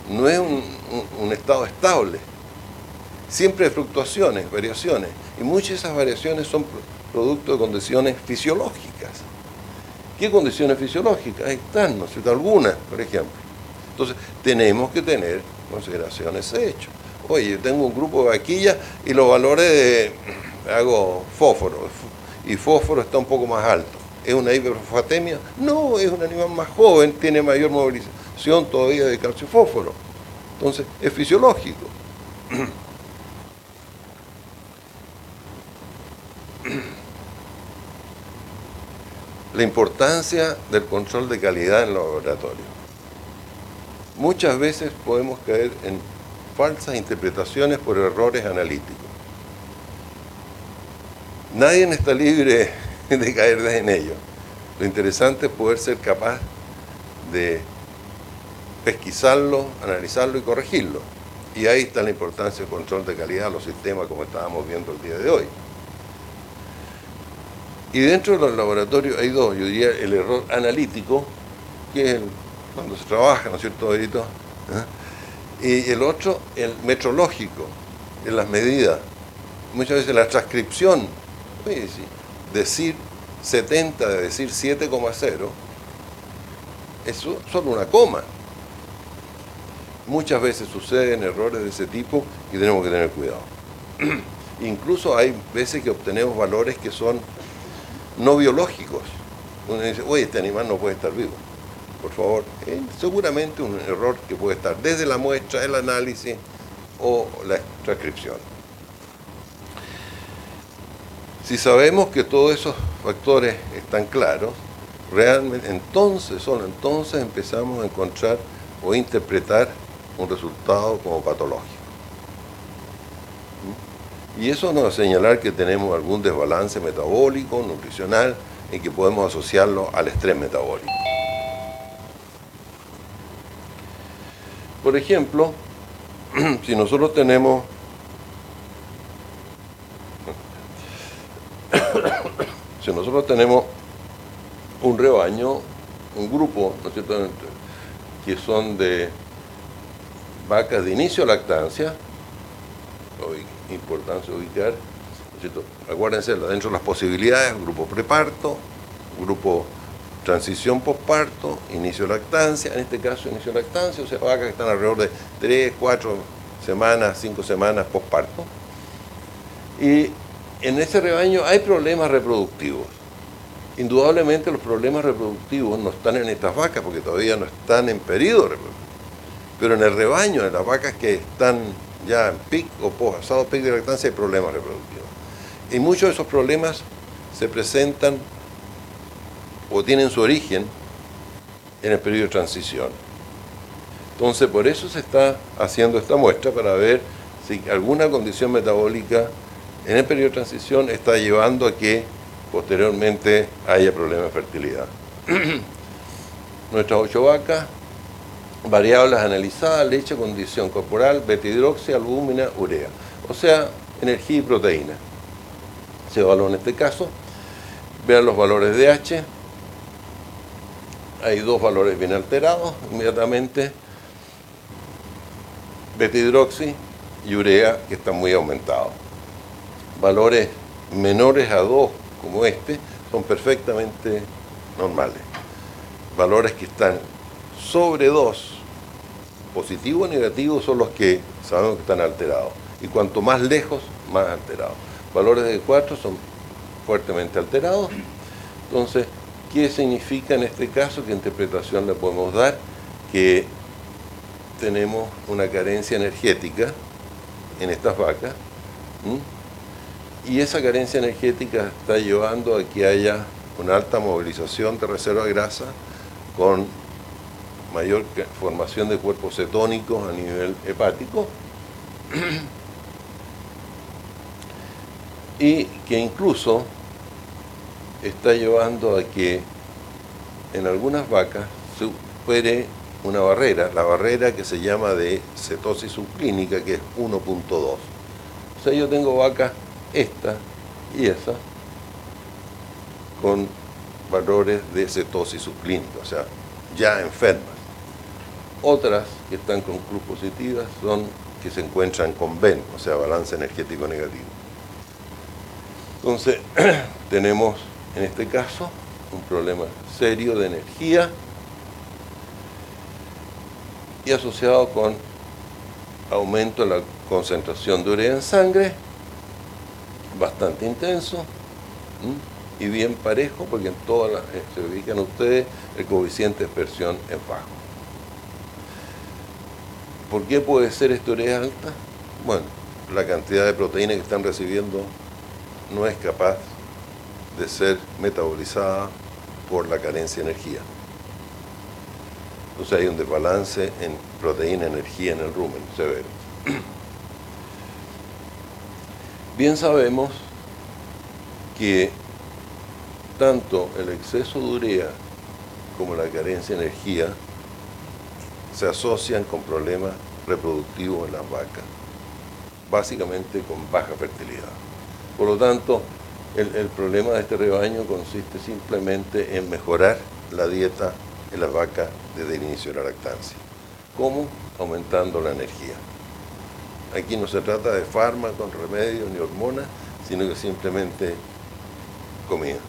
no es un estado estable. Siempre hay fluctuaciones, variaciones, y muchas de esas variaciones son producto de condiciones fisiológicas. ¿Qué condiciones fisiológicas? Ahí están, ¿no es cierto? Algunas, por ejemplo. Entonces, tenemos que tener en consideración ese hecho. Oye, yo tengo un grupo de vaquillas y los valores hago fósforo, y fósforo está un poco más alto. ¿Es una hiperfosfatemia? No, es un animal más joven, tiene mayor movilización todavía de calcio y fósforo. Entonces, es fisiológico. La importancia del control de calidad en los laboratorios. Muchas veces podemos caer en falsas interpretaciones por errores analíticos. Nadie está libre de caer en ello. Lo interesante es poder ser capaz de pesquisarlo, analizarlo y corregirlo. Y ahí está la importancia del control de calidad de los sistemas como estábamos viendo el día de hoy. Y dentro de los laboratorios hay dos, yo diría el error analítico, que es cuando se trabaja, ¿no es cierto, Berito? Y el otro, el metrológico, en las medidas. Muchas veces la transcripción, oye, sí, decir 70 de decir 7,0, es solo una coma. Muchas veces suceden errores de ese tipo y tenemos que tener cuidado. Incluso hay veces que obtenemos valores que son no biológicos. Uno dice, oye, este animal no puede estar vivo. Por favor, seguramente un error que puede estar desde la muestra, el análisis o la transcripción. Si sabemos que todos esos factores están claros, realmente solo entonces empezamos a encontrar o interpretar un resultado como patológico. Y eso nos va a señalar que tenemos algún desbalance metabólico, nutricional, en que podemos asociarlo al estrés metabólico. Por ejemplo, si nosotros tenemos un rebaño, un grupo, ¿no es cierto?, que son de vacas de inicio de lactancia, importancia ubicar, ¿no es cierto? Acuérdense, dentro de las posibilidades, grupo preparto, grupo transición posparto, inicio de lactancia, en este caso inicio de lactancia, o sea, vacas que están alrededor de 3, 4 semanas, 5 semanas posparto. Y en ese rebaño hay problemas reproductivos. Indudablemente los problemas reproductivos no están en estas vacas porque todavía no están en periodo reproductivo. Pero en el rebaño, en las vacas que están ya en pic o pasado pic de lactancia, hay problemas reproductivos. Y muchos de esos problemas se presentan o tienen su origen en el periodo de transición. Entonces, por eso se está haciendo esta muestra para ver si alguna condición metabólica en el periodo de transición está llevando a que posteriormente haya problemas de fertilidad. Nuestras 8 vacas, variables analizadas: leche, condición corporal, beta-hidroxi, albúmina, urea. O sea, energía y proteína. Se evaluó en este caso. Vean los valores de H. Hay 2 valores bien alterados inmediatamente. Beta-hidroxi y urea, que están muy aumentados. Valores menores a 2, como este, son perfectamente normales. Valores que están sobre 2, positivo o negativo, son los que sabemos que están alterados. Y cuanto más lejos, más alterados. Valores de 4 son fuertemente alterados. Entonces, ¿qué significa en este caso? ¿Qué interpretación le podemos dar? Que tenemos una carencia energética en estas vacas. Y esa carencia energética está llevando a que haya una alta movilización de reserva de grasa con mayor formación de cuerpos cetónicos a nivel hepático y que incluso está llevando a que en algunas vacas se supere una barrera, la barrera que se llama de cetosis subclínica, que es 1.2. O sea, yo tengo vacas, esta y esa, con valores de cetosis subclínica, o sea, ya enfermas. Otras que están con cruz positivas son que se encuentran con BEN, o sea, balance energético negativo. Entonces, tenemos en este caso un problema serio de energía y asociado con aumento de la concentración de urea en sangre, bastante intenso y bien parejo, porque en todas las, se ubican ustedes el coeficiente de dispersión es bajo. ¿Por qué puede ser esta urea alta? Bueno, la cantidad de proteína que están recibiendo no es capaz de ser metabolizada por la carencia de energía. Entonces hay un desbalance en proteína-energía en el rumen severo. Bien sabemos que tanto el exceso de urea como la carencia de energía se asocian con problemas reproductivos en las vacas, básicamente con baja fertilidad. Por lo tanto, el problema de este rebaño consiste simplemente en mejorar la dieta en las vacas desde el inicio de la lactancia. ¿Cómo? Aumentando la energía. Aquí no se trata de fármacos, remedios ni hormonas, sino que simplemente comida.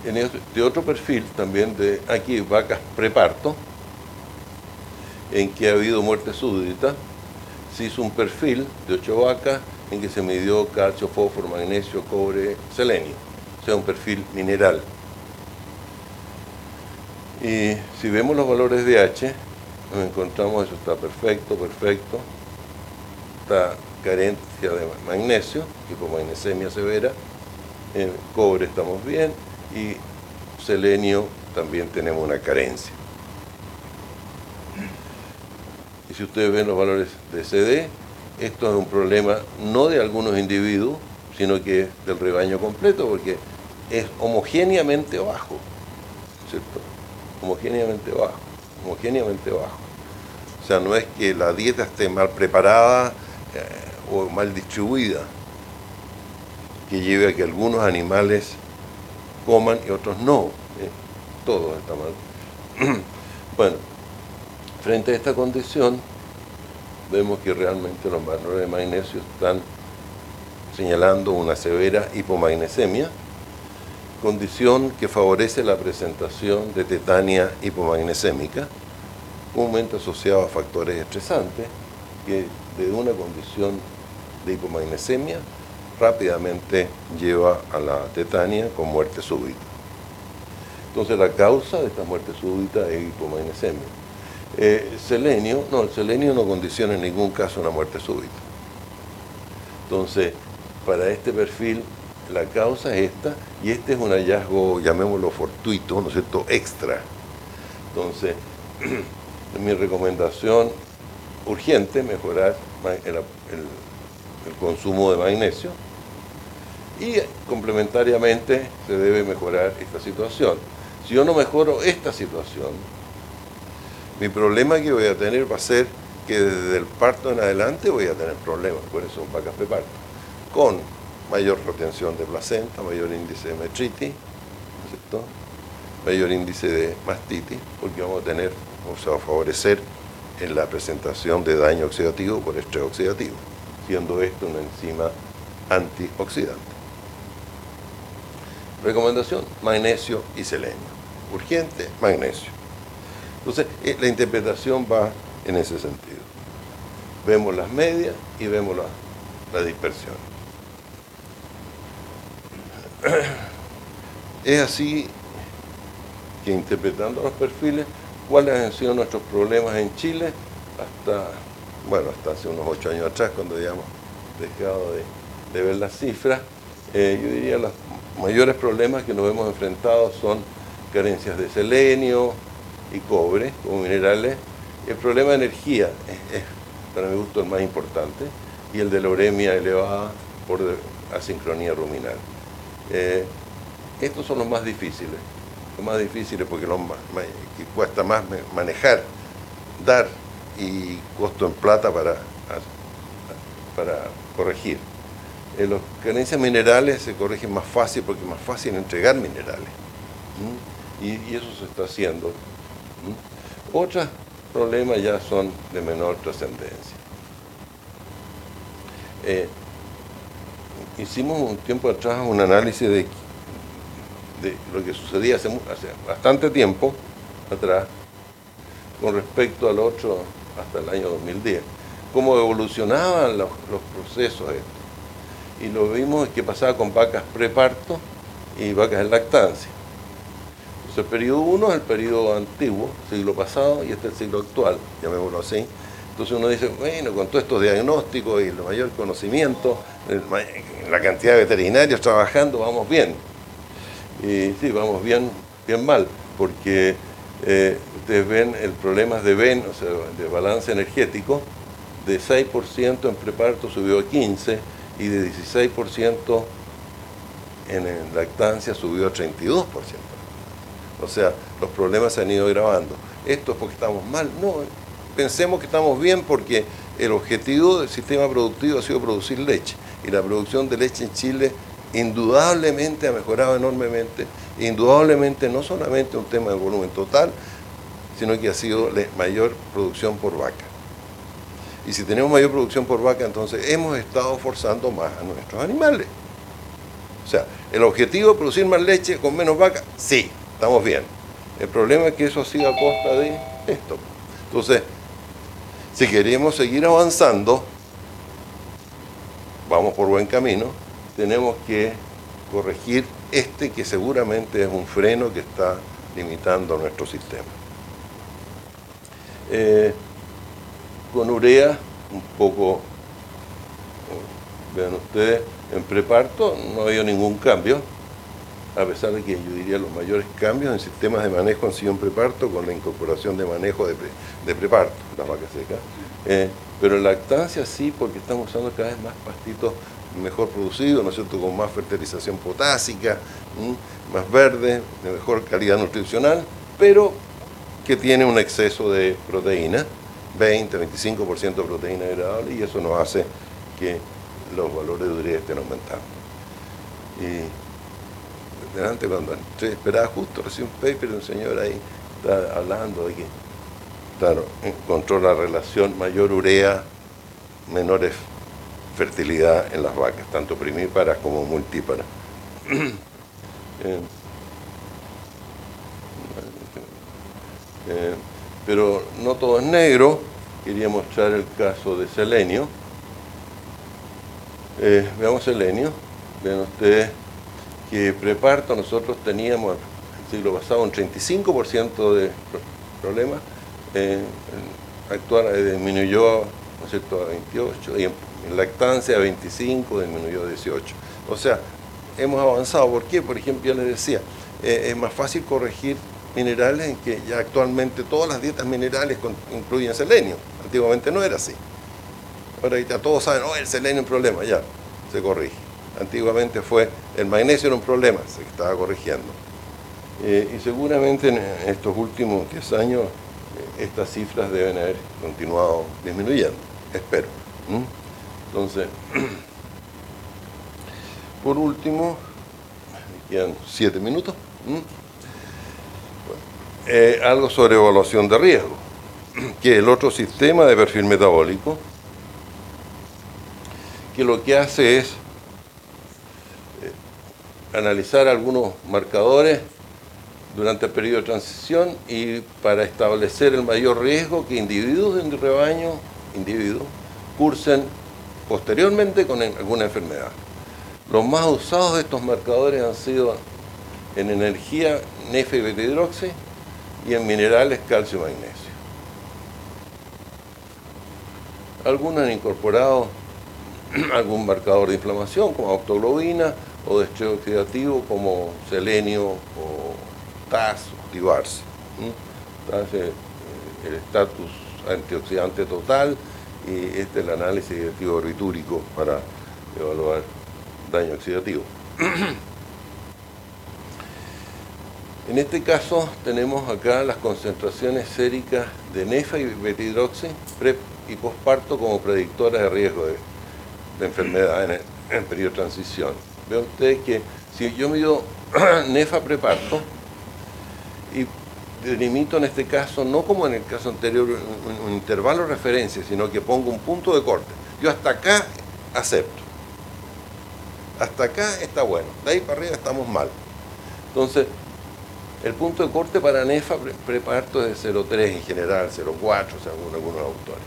En este otro perfil también de aquí vacas preparto, en que ha habido muerte súbita, se hizo un perfil de 8 vacas en que se midió calcio, fósforo, magnesio, cobre, selenio, o sea, un perfil mineral. Y si vemos los valores de H, nos encontramos, eso está perfecto, está carencia de magnesio, hipomagnesemia severa, cobre estamos bien, y selenio también tenemos una carencia. Y si ustedes ven los valores de CD, esto es un problema no de algunos individuos, sino que del rebaño completo, porque es homogéneamente bajo, ¿cierto? Homogéneamente bajo. O sea, no es que la dieta esté mal preparada o mal distribuida, que lleve a que algunos animales coman y otros no. Todo está mal. Bueno, frente a esta condición, vemos que realmente los valores de magnesio están señalando una severa hipomagnesemia, condición que favorece la presentación de tetania hipomagnesémica, comúnmente asociado a factores estresantes, que de una condición de hipomagnesemia rápidamente lleva a la tetania con muerte súbita. Entonces la causa de esta muerte súbita es hipomagnesemia. El selenio no condiciona en ningún caso una muerte súbita. Entonces, para este perfil, la causa es esta, y este es un hallazgo, llamémoslo fortuito, ¿no es cierto?, extra. Entonces, mi recomendación urgente, mejorar el consumo de magnesio, y complementariamente se debe mejorar esta situación. Si yo no mejoro esta situación, mi problema que voy a tener va a ser que desde el parto en adelante voy a tener problemas, por eso son vacas preparto, con mayor retención de placenta, mayor índice de metritis, ¿no es cierto?, mayor índice de mastitis, porque vamos a favorecer en la presentación de daño oxidativo por estrés oxidativo, siendo esto una enzima antioxidante. Recomendación: magnesio y selenio. Urgente, magnesio. Entonces, la interpretación va en ese sentido. Vemos las medias y vemos la dispersión. Es así que, interpretando los perfiles, cuáles han sido nuestros problemas en Chile hasta hace unos 8 años atrás, cuando habíamos dejado de ver las cifras. Yo diría los mayores problemas que nos hemos enfrentado son carencias de selenio y cobre como minerales. El problema de energía es para mi gusto el más importante, y el de la uremia elevada por asincronía ruminal. Estos son los más difíciles porque que cuesta más manejar, dar, y costo en plata para corregir. Las carencias minerales se corrigen más fácil porque es más fácil entregar minerales. Y eso se está haciendo. Otros problemas ya son de menor trascendencia. Hicimos un tiempo atrás un análisis de lo que sucedía hace bastante tiempo atrás con respecto al otro hasta el año 2010, cómo evolucionaban los procesos estos. Y lo vimos que pasaba con vacas preparto y vacas en lactancia. Entonces, el periodo 1 es el periodo antiguo, siglo pasado, y este es el siglo actual, llamémoslo así. Entonces uno dice, bueno, con todos estos diagnósticos y el mayor conocimiento, la cantidad de veterinarios trabajando, vamos bien. Y sí, vamos bien mal, porque ustedes ven el problema de VEN, o sea, de balance energético, de 6% en preparto subió a 15%, y de 16% en lactancia subió a 32%. O sea, los problemas se han ido agravando. ¿Esto es porque estamos mal? No, pensemos que estamos bien porque el objetivo del sistema productivo ha sido producir leche. Y la producción de leche en Chile indudablemente ha mejorado enormemente. Indudablemente no solamente un tema de volumen total, sino que ha sido mayor producción por vaca. Y si tenemos mayor producción por vaca, entonces hemos estado forzando más a nuestros animales. O sea, ¿el objetivo es producir más leche con menos vaca? Sí, estamos bien. El problema es que eso ha sido a costa de esto. Entonces, si queremos seguir avanzando, vamos por buen camino, tenemos que corregir que seguramente es un freno que está limitando nuestro sistema. Con urea, un poco, vean ustedes, en preparto no ha habido ningún cambio, a pesar de que yo diría los mayores cambios en sistemas de manejo han sido en preparto con la incorporación de manejo de preparto, la vaca seca. Pero en lactancia sí, porque estamos usando cada vez más pastitos mejor producido, ¿no es cierto?, con más fertilización potásica, más verde, de mejor calidad nutricional, pero que tiene un exceso de proteína, 20-25% de proteína degradable, y eso nos hace que los valores de urea estén aumentando. Y delante, cuando entré, esperaba justo, recibí un paper de un señor ahí, está hablando de que, claro, encontró la relación mayor urea, menores fertilidad en las vacas, tanto primíparas como multíparas. Pero no todo es negro. Quería mostrar el caso de selenio. Veamos selenio. Vean ustedes que preparto nosotros teníamos el siglo pasado un 35% de problemas. Actual disminuyó, ¿no es cierto?, a 28, y en lactancia a 25, disminuyó a 18. O sea, hemos avanzado. ¿Por qué? Por ejemplo, ya les decía, es más fácil corregir minerales en que ya actualmente todas las dietas minerales incluyen selenio. Antiguamente no era así. Ahora ya todos saben, el selenio es un problema, ya, se corrige. Antiguamente fue, el magnesio era un problema, se estaba corrigiendo. Y seguramente en estos últimos 10 años estas cifras deben haber continuado disminuyendo, espero. Entonces, por último, me quedan 7 minutos. Algo sobre evaluación de riesgo, que es el otro sistema de perfil metabólico, que lo que hace es analizar algunos marcadores durante el periodo de transición y para establecer el mayor riesgo que individuos de un rebaño, cursen posteriormente con alguna enfermedad. Los más usados de estos marcadores han sido en energía NEFA y beta-hidroxi y en minerales calcio y magnesio. Algunos han incorporado algún marcador de inflamación como autoglobina o de estrés oxidativo como selenio o TAS o TIVARS. El estatus antioxidante total y este es el análisis de activo barbitúrico para evaluar daño oxidativo. En este caso tenemos acá las concentraciones séricas de NEFA y beta-hidroxi pre y posparto como predictoras de riesgo de enfermedad en el periodo de transición. Vean ustedes que si yo mido NEFA preparto y delimito en este caso, no como en el caso anterior, un intervalo de referencia, sino que pongo un punto de corte. Yo hasta acá acepto. Hasta acá está bueno. De ahí para arriba estamos mal. Entonces, el punto de corte para NEFA preparto es de 0,3 en general, 0,4 según algunos autores.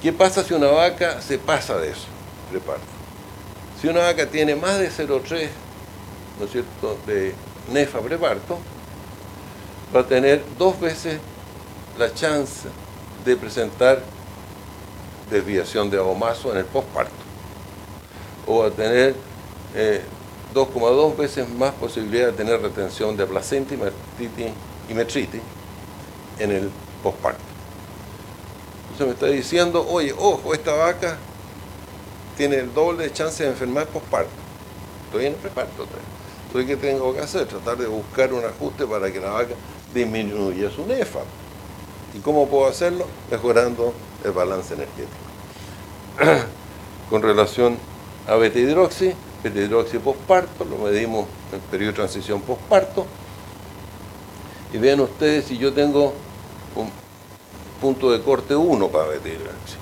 ¿Qué pasa si una vaca se pasa de eso? Preparto. Si una vaca tiene más de 0,3, ¿no es cierto?, de NEFA preparto, va a tener 2 veces la chance de presentar desviación de abomaso en el posparto. O va a tener 2,2 veces más posibilidad de tener retención de placenta y metritis en el posparto. Entonces me está diciendo, oye, ojo, esta vaca tiene el doble de chance de enfermar posparto. Estoy en el preparto. Entonces, ¿qué tengo que hacer? Tratar de buscar un ajuste para que la vaca disminuya su NEFA. ¿Y cómo puedo hacerlo? Mejorando el balance energético. Con relación a beta-hidroxi posparto, lo medimos en el periodo de transición posparto. Y vean ustedes, si yo tengo un punto de corte 1 para beta-hidroxi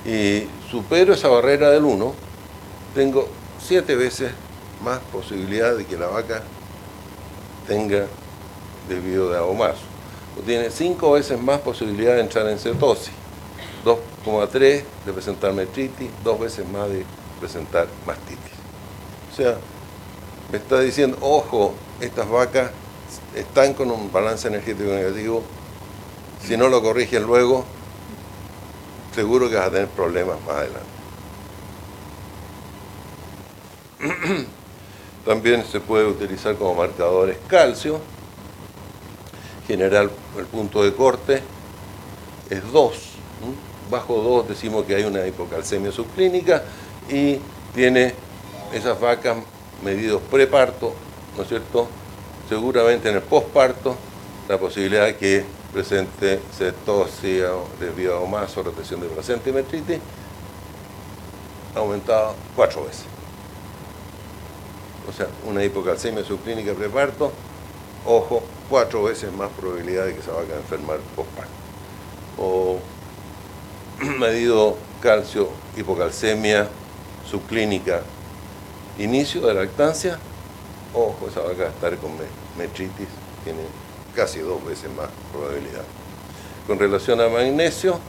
y supero esa barrera del 1, tengo 7 veces más posibilidad de que la vaca tenga desvío de abomaso. O tiene 5 veces más posibilidad de entrar en cetosis, 2,3 de presentar metritis, 2 veces más de presentar mastitis. O sea, me está diciendo, ojo, estas vacas están con un balance energético negativo, si no lo corrigen luego, seguro que vas a tener problemas más adelante. También se puede utilizar como marcadores calcio. En general, el punto de corte es 2. bajo 2 decimos que hay una hipocalcemia subclínica y tiene esas vacas medidos preparto, ¿no es cierto? Seguramente en el posparto la posibilidad de que presente cetosia, desviado más o retención de placenta y metritis ha aumentado 4 veces. O sea, una hipocalcemia subclínica preparto, ojo, 4 veces más probabilidad de que esa vaca enfermar posparto. O medido calcio, hipocalcemia subclínica, inicio de lactancia, ojo, esa vaca va a estar con metritis, tiene casi 2 veces más probabilidad. Con relación a magnesio,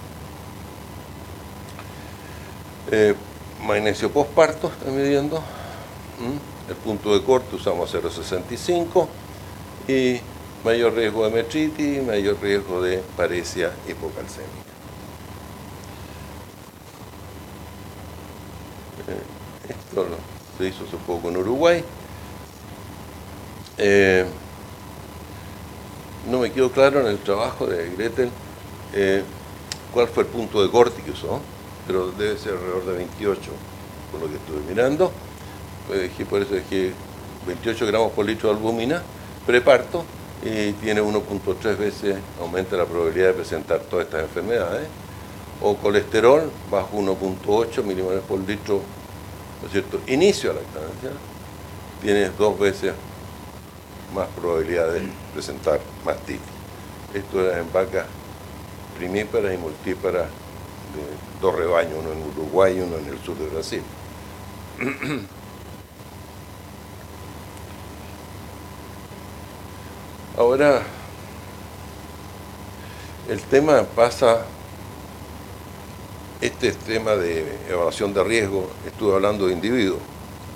magnesio posparto, estoy midiendo. El punto de corte usamos 0,65 y mayor riesgo de metritis, mayor riesgo de paresia hipocalcémica. Esto se hizo hace poco en Uruguay. No me quedó claro en el trabajo de Gretel cuál fue el punto de corte que usó, pero debe ser alrededor de 28, por lo que estuve mirando. Por eso dejé 28 gramos por litro de albúmina, preparto, y tiene 1.3 veces, aumenta la probabilidad de presentar todas estas enfermedades. O colesterol bajo 1.8 milimoles por litro, ¿no es cierto? Inicio de lactancia, tienes 2 veces más probabilidad de presentar mastitis. Esto era en vacas primíparas y multíparas de 2 rebaños, uno en Uruguay y uno en el sur de Brasil. Ahora, el tema pasa, este tema de evaluación de riesgo, estuve hablando de individuos,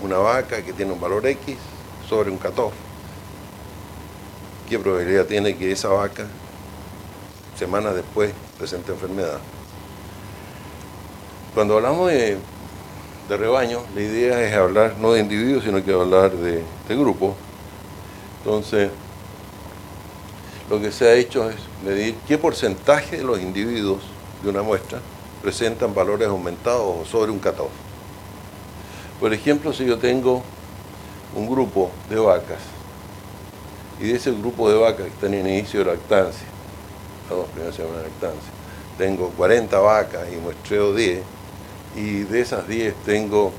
una vaca que tiene un valor X sobre un cutoff. ¿Qué probabilidad tiene que esa vaca, semanas después, presente enfermedad? Cuando hablamos de rebaño, la idea es hablar no de individuos, sino que hablar de grupo. Entonces, lo que se ha hecho es medir qué porcentaje de los individuos de una muestra presentan valores aumentados o sobre un cutoff. Por ejemplo, si yo tengo un grupo de vacas y de ese grupo de vacas que están en inicio de lactancia, las 2 primeras semanas de lactancia, tengo 40 vacas y muestreo 10, y de esas 10 tengo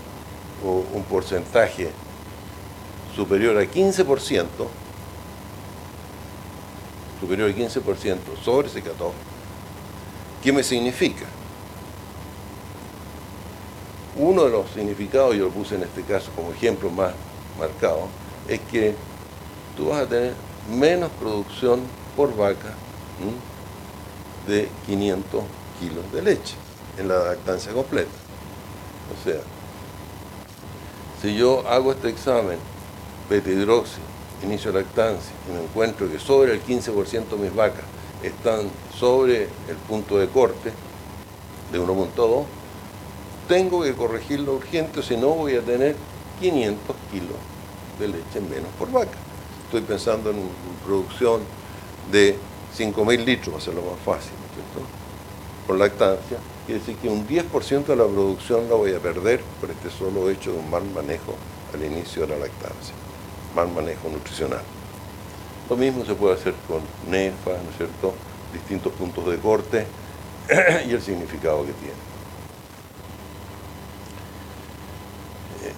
un porcentaje superior a 15%, sobre ese cutoff, ¿qué me significa? Uno de los significados, yo lo puse en este caso como ejemplo más marcado, es que tú vas a tener menos producción por vaca de 500 kilos de leche en la lactancia completa. O sea, si yo hago este examen, beta-hidroxi, inicio de lactancia, y me encuentro que sobre el 15% de mis vacas están sobre el punto de corte de 1.2, tengo que corregirlo urgente, si no voy a tener 500 kilos de leche menos por vaca. Estoy pensando en producción de 5.000 litros, va a ser lo más fácil, ¿no es cierto? Por lactancia, quiere decir que un 10% de la producción la voy a perder por este solo hecho de un mal manejo al inicio de la lactancia, mal manejo nutricional. Lo mismo se puede hacer con NEFA, ¿no es cierto? Distintos puntos de corte y el significado que tiene.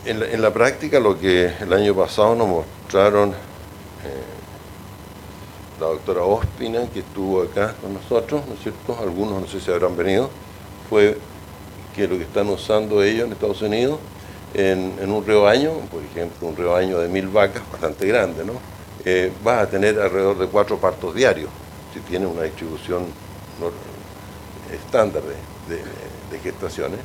En la práctica, lo que el año pasado nos mostraron la doctora Ospina, que estuvo acá con nosotros, ¿no es cierto? Algunos no sé si habrán venido, fue que lo que están usando ellos en Estados Unidos en un rebaño, por ejemplo, un rebaño de 1000 vacas, bastante grande, ¿no? Vas a tener alrededor de 4 partos diarios, si tienes una distribución estándar de gestaciones.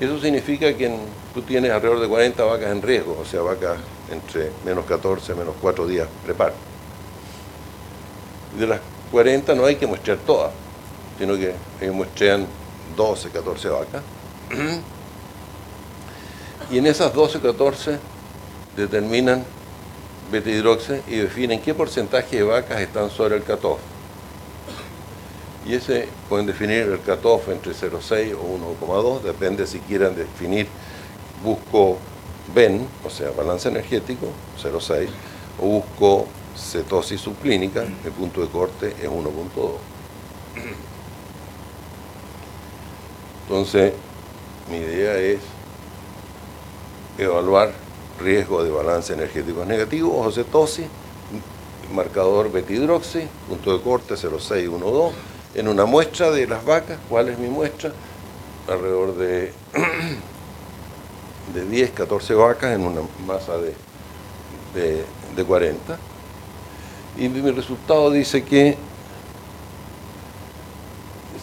Eso significa que tú tienes alrededor de 40 vacas en riesgo, o sea, vacas entre menos 14, menos 4 días preparto. De las 40 no hay que muestrear todas, sino que ellos muestrean 12, 14 vacas. Y en esas 12, 14 determinan beta-hidroxi y definen qué porcentaje de vacas están sobre el cutoff. Y ese pueden definir el cutoff entre 0,6 o 1,2, depende si quieren definir, busco BEN, o sea, balance energético, 0,6, o busco cetosis subclínica, el punto de corte es 1,2. Entonces, mi idea es evaluar riesgo de balance energético negativo o cetosis, marcador beta-hidroxi, punto de corte 0,6, 1,2, en una muestra de las vacas. ¿Cuál es mi muestra? Alrededor de 10, 14 vacas en una masa de 40. Y mi resultado dice que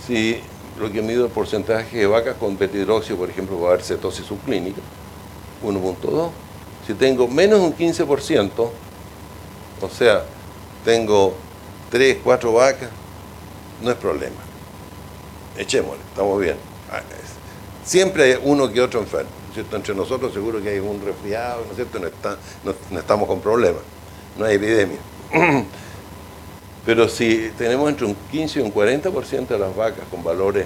si lo que mido el porcentaje de vacas con beta-hidroxi, por ejemplo, va a haber cetosis subclínica, 1,2. Si tengo menos de un 15%, o sea, tengo 3, 4 vacas, no es problema. Echémosle, estamos bien. Siempre hay uno que otro enfermo, ¿cierto? Entre nosotros seguro que hay un resfriado, ¿no es cierto? No estamos con problemas, no hay epidemia. Pero si tenemos entre un 15 y un 40% de las vacas con valores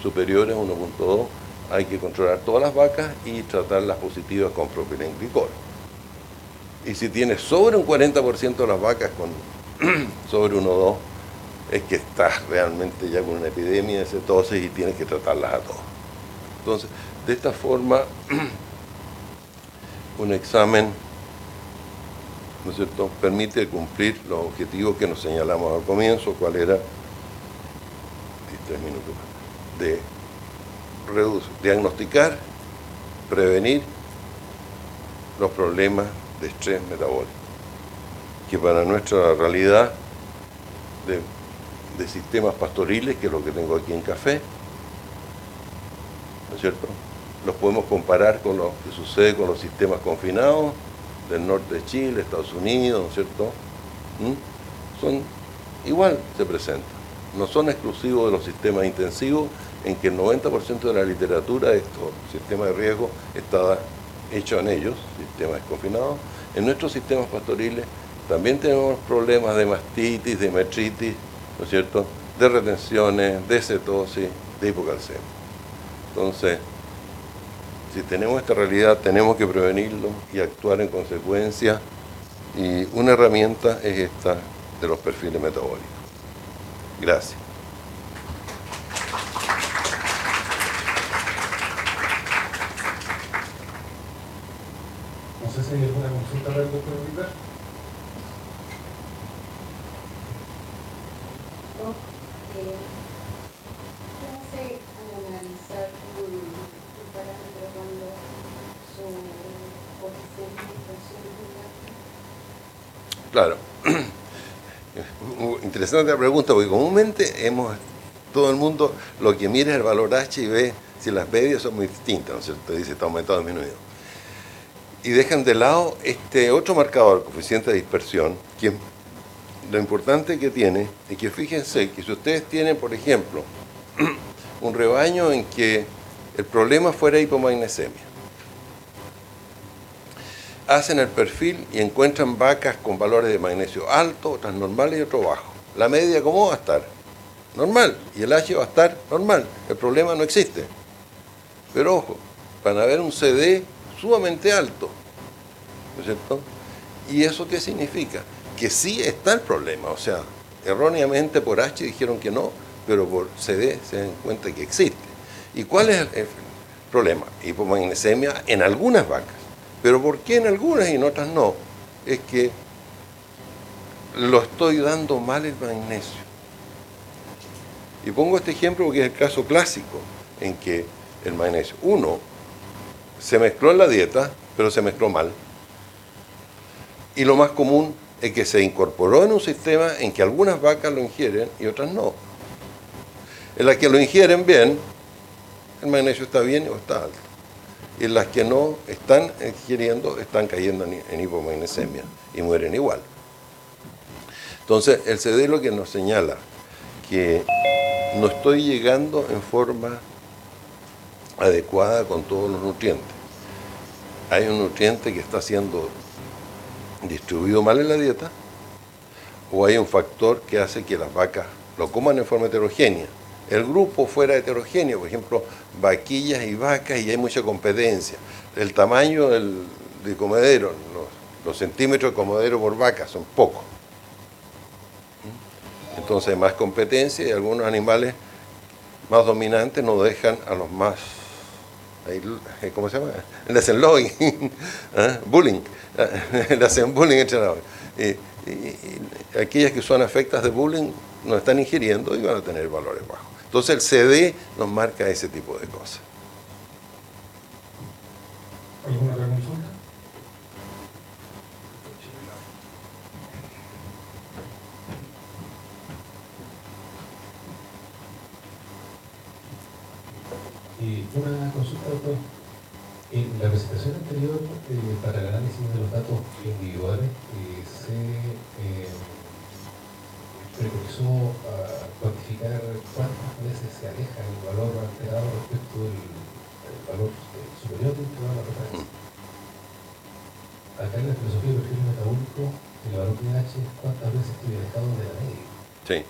superiores a 1,2, hay que controlar todas las vacas y tratarlas positivas con propilenglicol. Y si tienes sobre un 40% de las vacas con sobre 1,2, es que estás realmente ya con una epidemia de cetosis y tienes que tratarlas a todas. Entonces, de esta forma, un examen, ¿no es cierto?, permite cumplir los objetivos que nos señalamos al comienzo. ¿Cuál era? 3 minutos más. De diagnosticar, prevenir los problemas de estrés metabólico, que para nuestra realidad de sistemas pastoriles, que es lo que tengo aquí en café, ¿no es cierto?, los podemos comparar con lo que sucede con los sistemas confinados del norte de Chile, Estados Unidos, ¿no es cierto? Son igual, se presentan. No son exclusivos de los sistemas intensivos, en que el 90% de la literatura de estos sistemas de riesgo está hecho en ellos, sistemas confinados. En nuestros sistemas pastoriles también tenemos problemas de mastitis, de metritis, ¿no es cierto?, de retenciones, de cetosis, de hipocalcemia. Entonces, si tenemos esta realidad, tenemos que prevenirlo y actuar en consecuencia. Y una herramienta es esta de los perfiles metabólicos. Gracias. No sé si hay alguna consulta para el doctor Rivera. ¿Qué hace al analizar un parámetro cuando su coeficiente de presión es muy alta? Claro. Interesante la pregunta, porque comúnmente todo el mundo lo que mira es el valor H y ve si las medias son muy distintas, ¿no es cierto? Dice está aumentado o disminuido. Y dejan de lado este otro marcador, el coeficiente de dispersión, que lo importante que tiene es que fíjense que si ustedes tienen, por ejemplo, un rebaño en que el problema fuera hipomagnesemia, hacen el perfil y encuentran vacas con valores de magnesio alto, otras normales y otro bajo. La media, ¿cómo va a estar? Normal. Y el H va a estar normal. El problema no existe. Pero ojo, van a ver un CD sumamente alto, ¿no es cierto? ¿Y eso qué significa? Que sí está el problema. O sea, erróneamente por H dijeron que no, pero por CD se dan cuenta que existe. ¿Y cuál es el problema? Hipomagnesemia en algunas vacas. Pero ¿por qué en algunas y en otras no? Es que lo estoy dando mal el magnesio. Y pongo este ejemplo porque es el caso clásico en que el magnesio, uno, se mezcló en la dieta, pero se mezcló mal. Y lo más común es que se incorporó en un sistema en que algunas vacas lo ingieren y otras no. En las que lo ingieren bien, el magnesio está bien o está alto. Y en las que no están ingiriendo, están cayendo en hipomagnesemia y mueren igual. Entonces, el CD lo que nos señala que no estoy llegando en forma adecuada con todos los nutrientes. Hay un nutriente que está siendo distribuido mal en la dieta, o hay un factor que hace que las vacas lo coman en forma heterogénea. El grupo fuera heterogéneo, por ejemplo, vaquillas y vacas, y hay mucha competencia. El tamaño de comedero, los centímetros de comedero por vaca son pocos. Entonces hay más competencia y algunos animales más dominantes no dejan a los más, ¿cómo se llama? Le hacen lobbying, bullying, le hacen bullying entre los. Y aquellas que son afectas de bullying no están ingiriendo y van a tener valores bajos. Entonces el CD nos marca ese tipo de cosas. ¿Alguna otra consulta? Una consulta, doctor. En la presentación anterior, para el análisis de los datos individuales, se precursó a cuantificar cuántas veces se aleja el valor alterado respecto del valor superior del que va la referencia. Acá en la filosofía del perfil metabólico, el valor de H es cuántas veces estoy alejado de la media. Sí.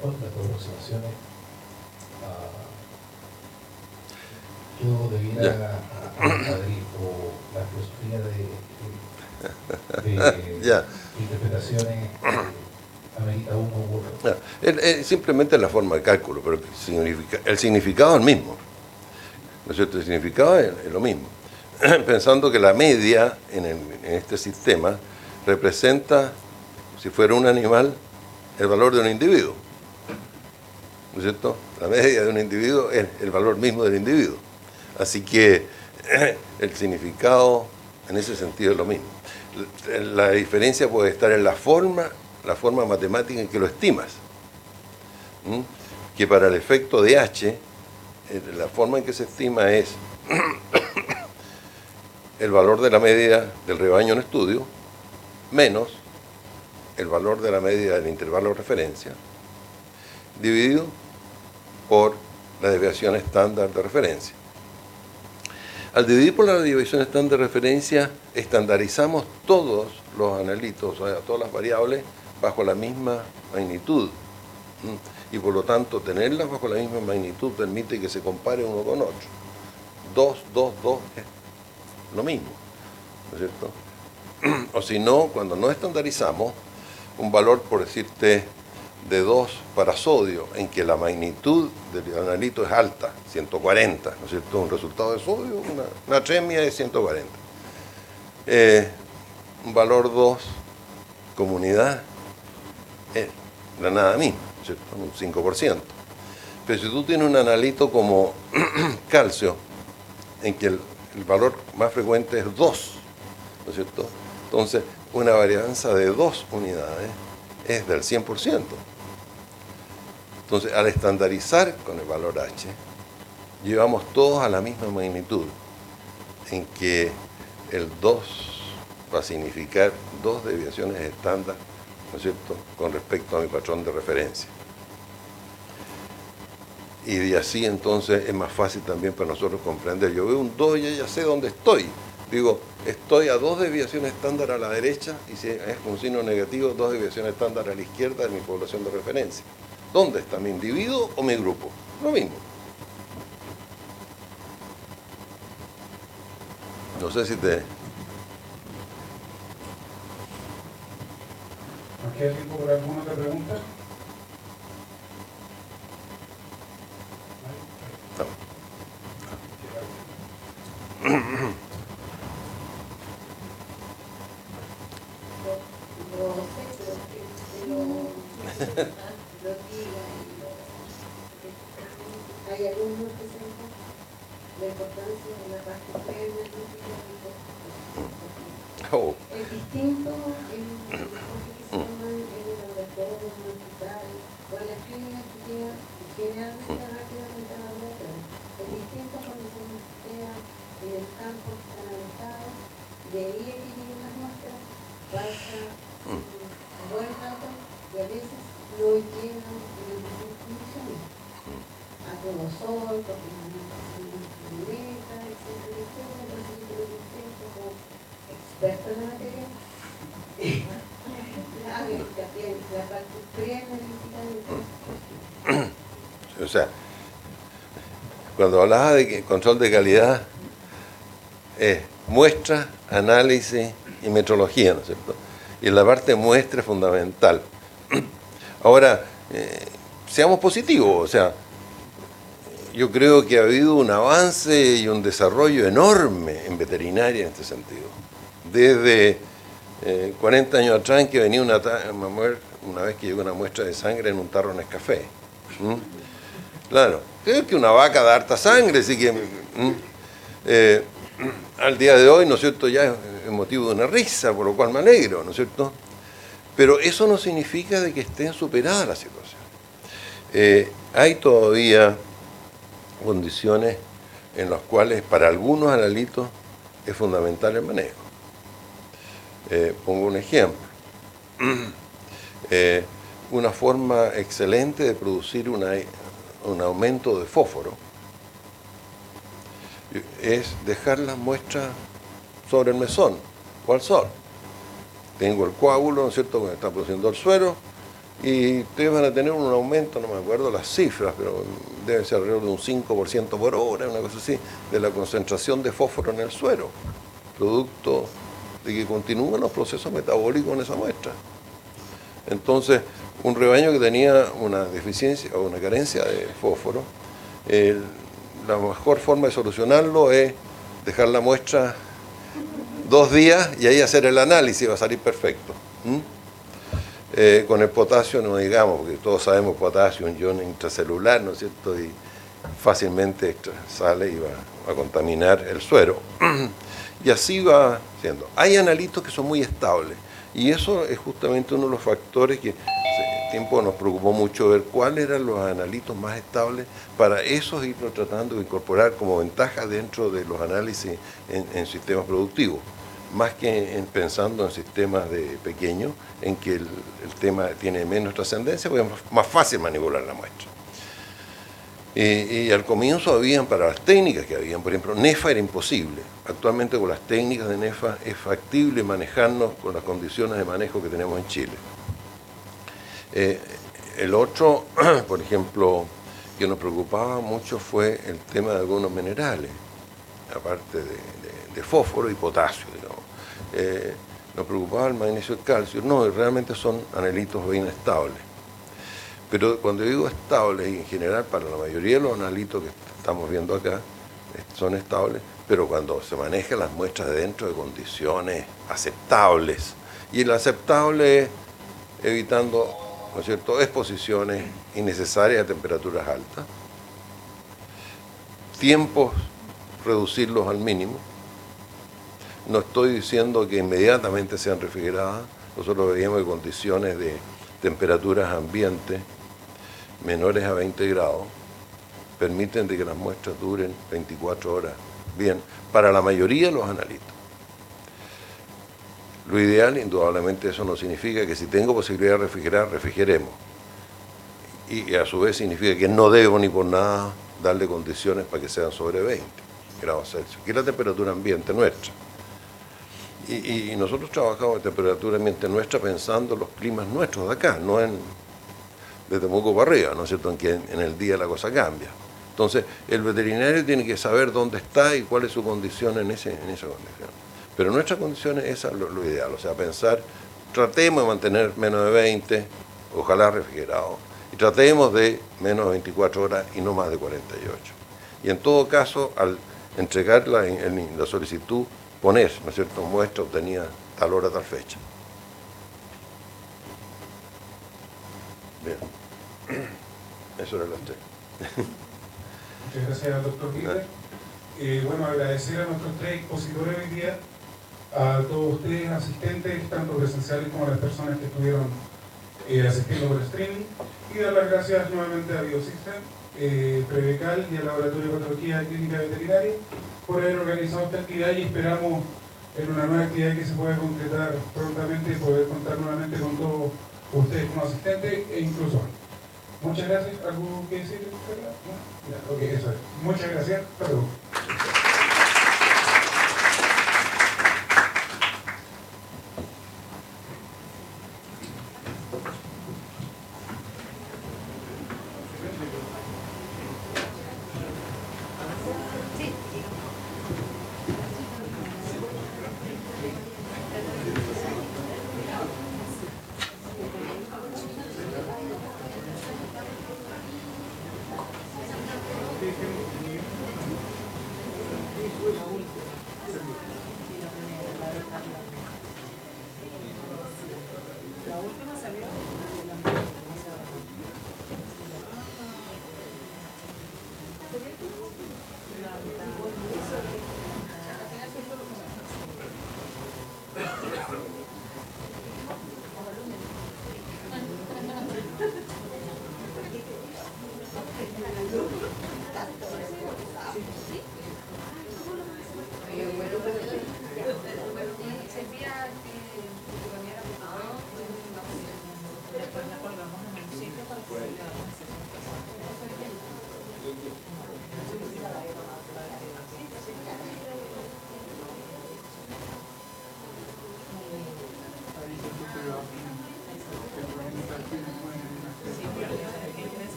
¿Cuántas aproximaciones yo debiera a Madrid o la filosofía de interpretaciones amerita uno u otro? Simplemente la forma de cálculo, pero el significado es el mismo. ¿No es cierto? El significado es lo mismo. Pensando que la media en este sistema representa, si fuera un animal, el valor de un individuo. ¿No es cierto? La media de un individuo es el valor mismo del individuo. Así que el significado en ese sentido es lo mismo. La diferencia puede estar en la forma matemática en que lo estimas. Que para el efecto de H, la forma en que se estima es el valor de la media del rebaño en estudio menos el valor de la media del intervalo de referencia dividido por la desviación estándar de referencia. Al dividir por la desviación estándar de referencia, estandarizamos todos los analitos, o sea, todas las variables bajo la misma magnitud. Y por lo tanto, tenerlas bajo la misma magnitud permite que se compare uno con otro. 2, 2, 2 es lo mismo, ¿no es cierto? O si no, cuando no estandarizamos, un valor, por decirte, de 2 para sodio, en que la magnitud del analito es alta, 140, ¿no es cierto? Un resultado de sodio, una atremia de 140. Un valor 2, comunidad, es la nada misma, ¿no es cierto? Un 5%. Pero si tú tienes un analito como calcio, en que el valor más frecuente es 2, ¿no es cierto? Entonces, una varianza de 2 unidades es del 100%. Entonces, al estandarizar con el valor H, llevamos todos a la misma magnitud, en que el 2 va a significar 2 desviaciones estándar, ¿no es cierto?, con respecto a mi patrón de referencia. Y así entonces es más fácil también para nosotros comprender. Yo veo un 2 y ya sé dónde estoy. Digo, estoy a 2 desviaciones estándar a la derecha, y si es un signo negativo, 2 desviaciones estándar a la izquierda de mi población de referencia. ¿Dónde está mi individuo o mi grupo? Lo mismo. No sé si te... ¿Nos queda tiempo por alguna otra pregunta? Hay algunos que se la importancia de la parte previa es distinto en los que se toman en el laboratorio, en el hospital o en la clínica que generalmente rápidamente a la laboratorio. Es distinto cuando se emplea en el campo analizado, de ahí que vienen las muestras, pasa buen dato y a veces no llegan en las mismas condiciones. A todo sol, porque no hay una etcétera, etcétera. Entonces yo creo que usted, como experto en la materia, La parte pre-analítica. O sea, cuando hablaba de control de calidad, es muestra, análisis y metrología, ¿no es cierto? Y la parte muestra es fundamental. Ahora, seamos positivos, o sea, yo creo que ha habido un avance y un desarrollo enorme en veterinaria en este sentido. Desde 40 años atrás en que venía una vez que llegó una muestra de sangre en un tarro Nescafé. Claro, creo que una vaca da harta sangre, así que al día de hoy, ¿no es cierto?, ya es motivo de una risa, por lo cual me alegro, ¿no es cierto? Pero eso no significa de que estén superadas las situaciones. Hay todavía condiciones en las cuales para algunos analitos es fundamental el manejo. Pongo un ejemplo. Una forma excelente de producir un aumento de fósforo es dejar las muestras sobre el mesón o al sol. Tengo el coágulo, ¿no es cierto?, que está produciendo el suero, y ustedes van a tener un aumento, no me acuerdo las cifras, pero debe ser alrededor de un 5% por hora, una cosa así, de la concentración de fósforo en el suero, producto de que continúan los procesos metabólicos en esa muestra. Entonces, un rebaño que tenía una deficiencia o una carencia de fósforo, la mejor forma de solucionarlo es dejar la muestra 2 días y ahí hacer el análisis, va a salir perfecto. Con el potasio no digamos, porque todos sabemos potasio, un ion intracelular, ¿no es cierto? Y fácilmente sale y va a contaminar el suero. Y así va siendo. Hay analitos que son muy estables, y eso es justamente uno de los factores que hace tiempo nos preocupó mucho, ver cuáles eran los analitos más estables, para esos irlo tratando de incorporar como ventaja dentro de los análisis en sistemas productivos, más que pensando en sistemas pequeños, en que el tema tiene menos trascendencia, porque es más fácil manipular la muestra. Y al comienzo habían, para las técnicas que habían, por ejemplo, NEFA era imposible. Actualmente con las técnicas de NEFA es factible manejarnos con las condiciones de manejo que tenemos en Chile. El otro, por ejemplo, que nos preocupaba mucho fue el tema de algunos minerales, aparte de fósforo y potasio, digamos. Nos preocupaba el magnesio y el calcio. No, realmente son analitos bien estables. Pero cuando digo estables, y en general para la mayoría de los analitos que estamos viendo acá, son estables, pero cuando se manejan las muestras dentro de condiciones aceptables, y el aceptable es evitando, ¿no es cierto?, exposiciones innecesarias a temperaturas altas, tiempos reducirlos al mínimo. No estoy diciendo que inmediatamente sean refrigeradas, nosotros veíamos que condiciones de temperaturas ambientes menores a 20 grados permiten de que las muestras duren 24 horas. Bien, para la mayoría de los analitos. Lo ideal, indudablemente, eso no significa que si tengo posibilidad de refrigerar, refrigeremos. Y a su vez significa que no debo ni por nada darle condiciones para que sean sobre 20 grados Celsius, que es la temperatura ambiente nuestra. Y nosotros trabajamos en temperatura ambiente nuestra pensando en los climas nuestros de acá, no de Temuco para arriba, ¿no es cierto?, en que en el día la cosa cambia. Entonces, el veterinario tiene que saber dónde está y cuál es su condición en esa condición. Pero nuestra condición es esa, lo ideal, o sea, pensar, tratemos de mantener menos de 20, ojalá refrigerado, y tratemos de menos de 24 horas y no más de 48. Y en todo caso, al entregarla en la solicitud, poner, ¿no es cierto?, muestra obtenida tal hora, tal fecha. Bien. Eso era las 3. Muchas gracias, doctor Wittver. Bueno, agradecer a nuestros 3 expositores hoy día, a todos ustedes asistentes, tanto presenciales como a las personas que estuvieron asistiendo por streaming, y dar las gracias nuevamente a Biosystem, Prevecal y al Laboratorio de Patología Clínica Veterinaria por haber organizado esta actividad, y esperamos en una nueva actividad que se pueda concretar prontamente y poder contar nuevamente con todos ustedes como asistentes e incluso antes. Muchas gracias. ¿Algo que decir? ¿No? Ya, ok, eso es. Muchas gracias. Hasta luego.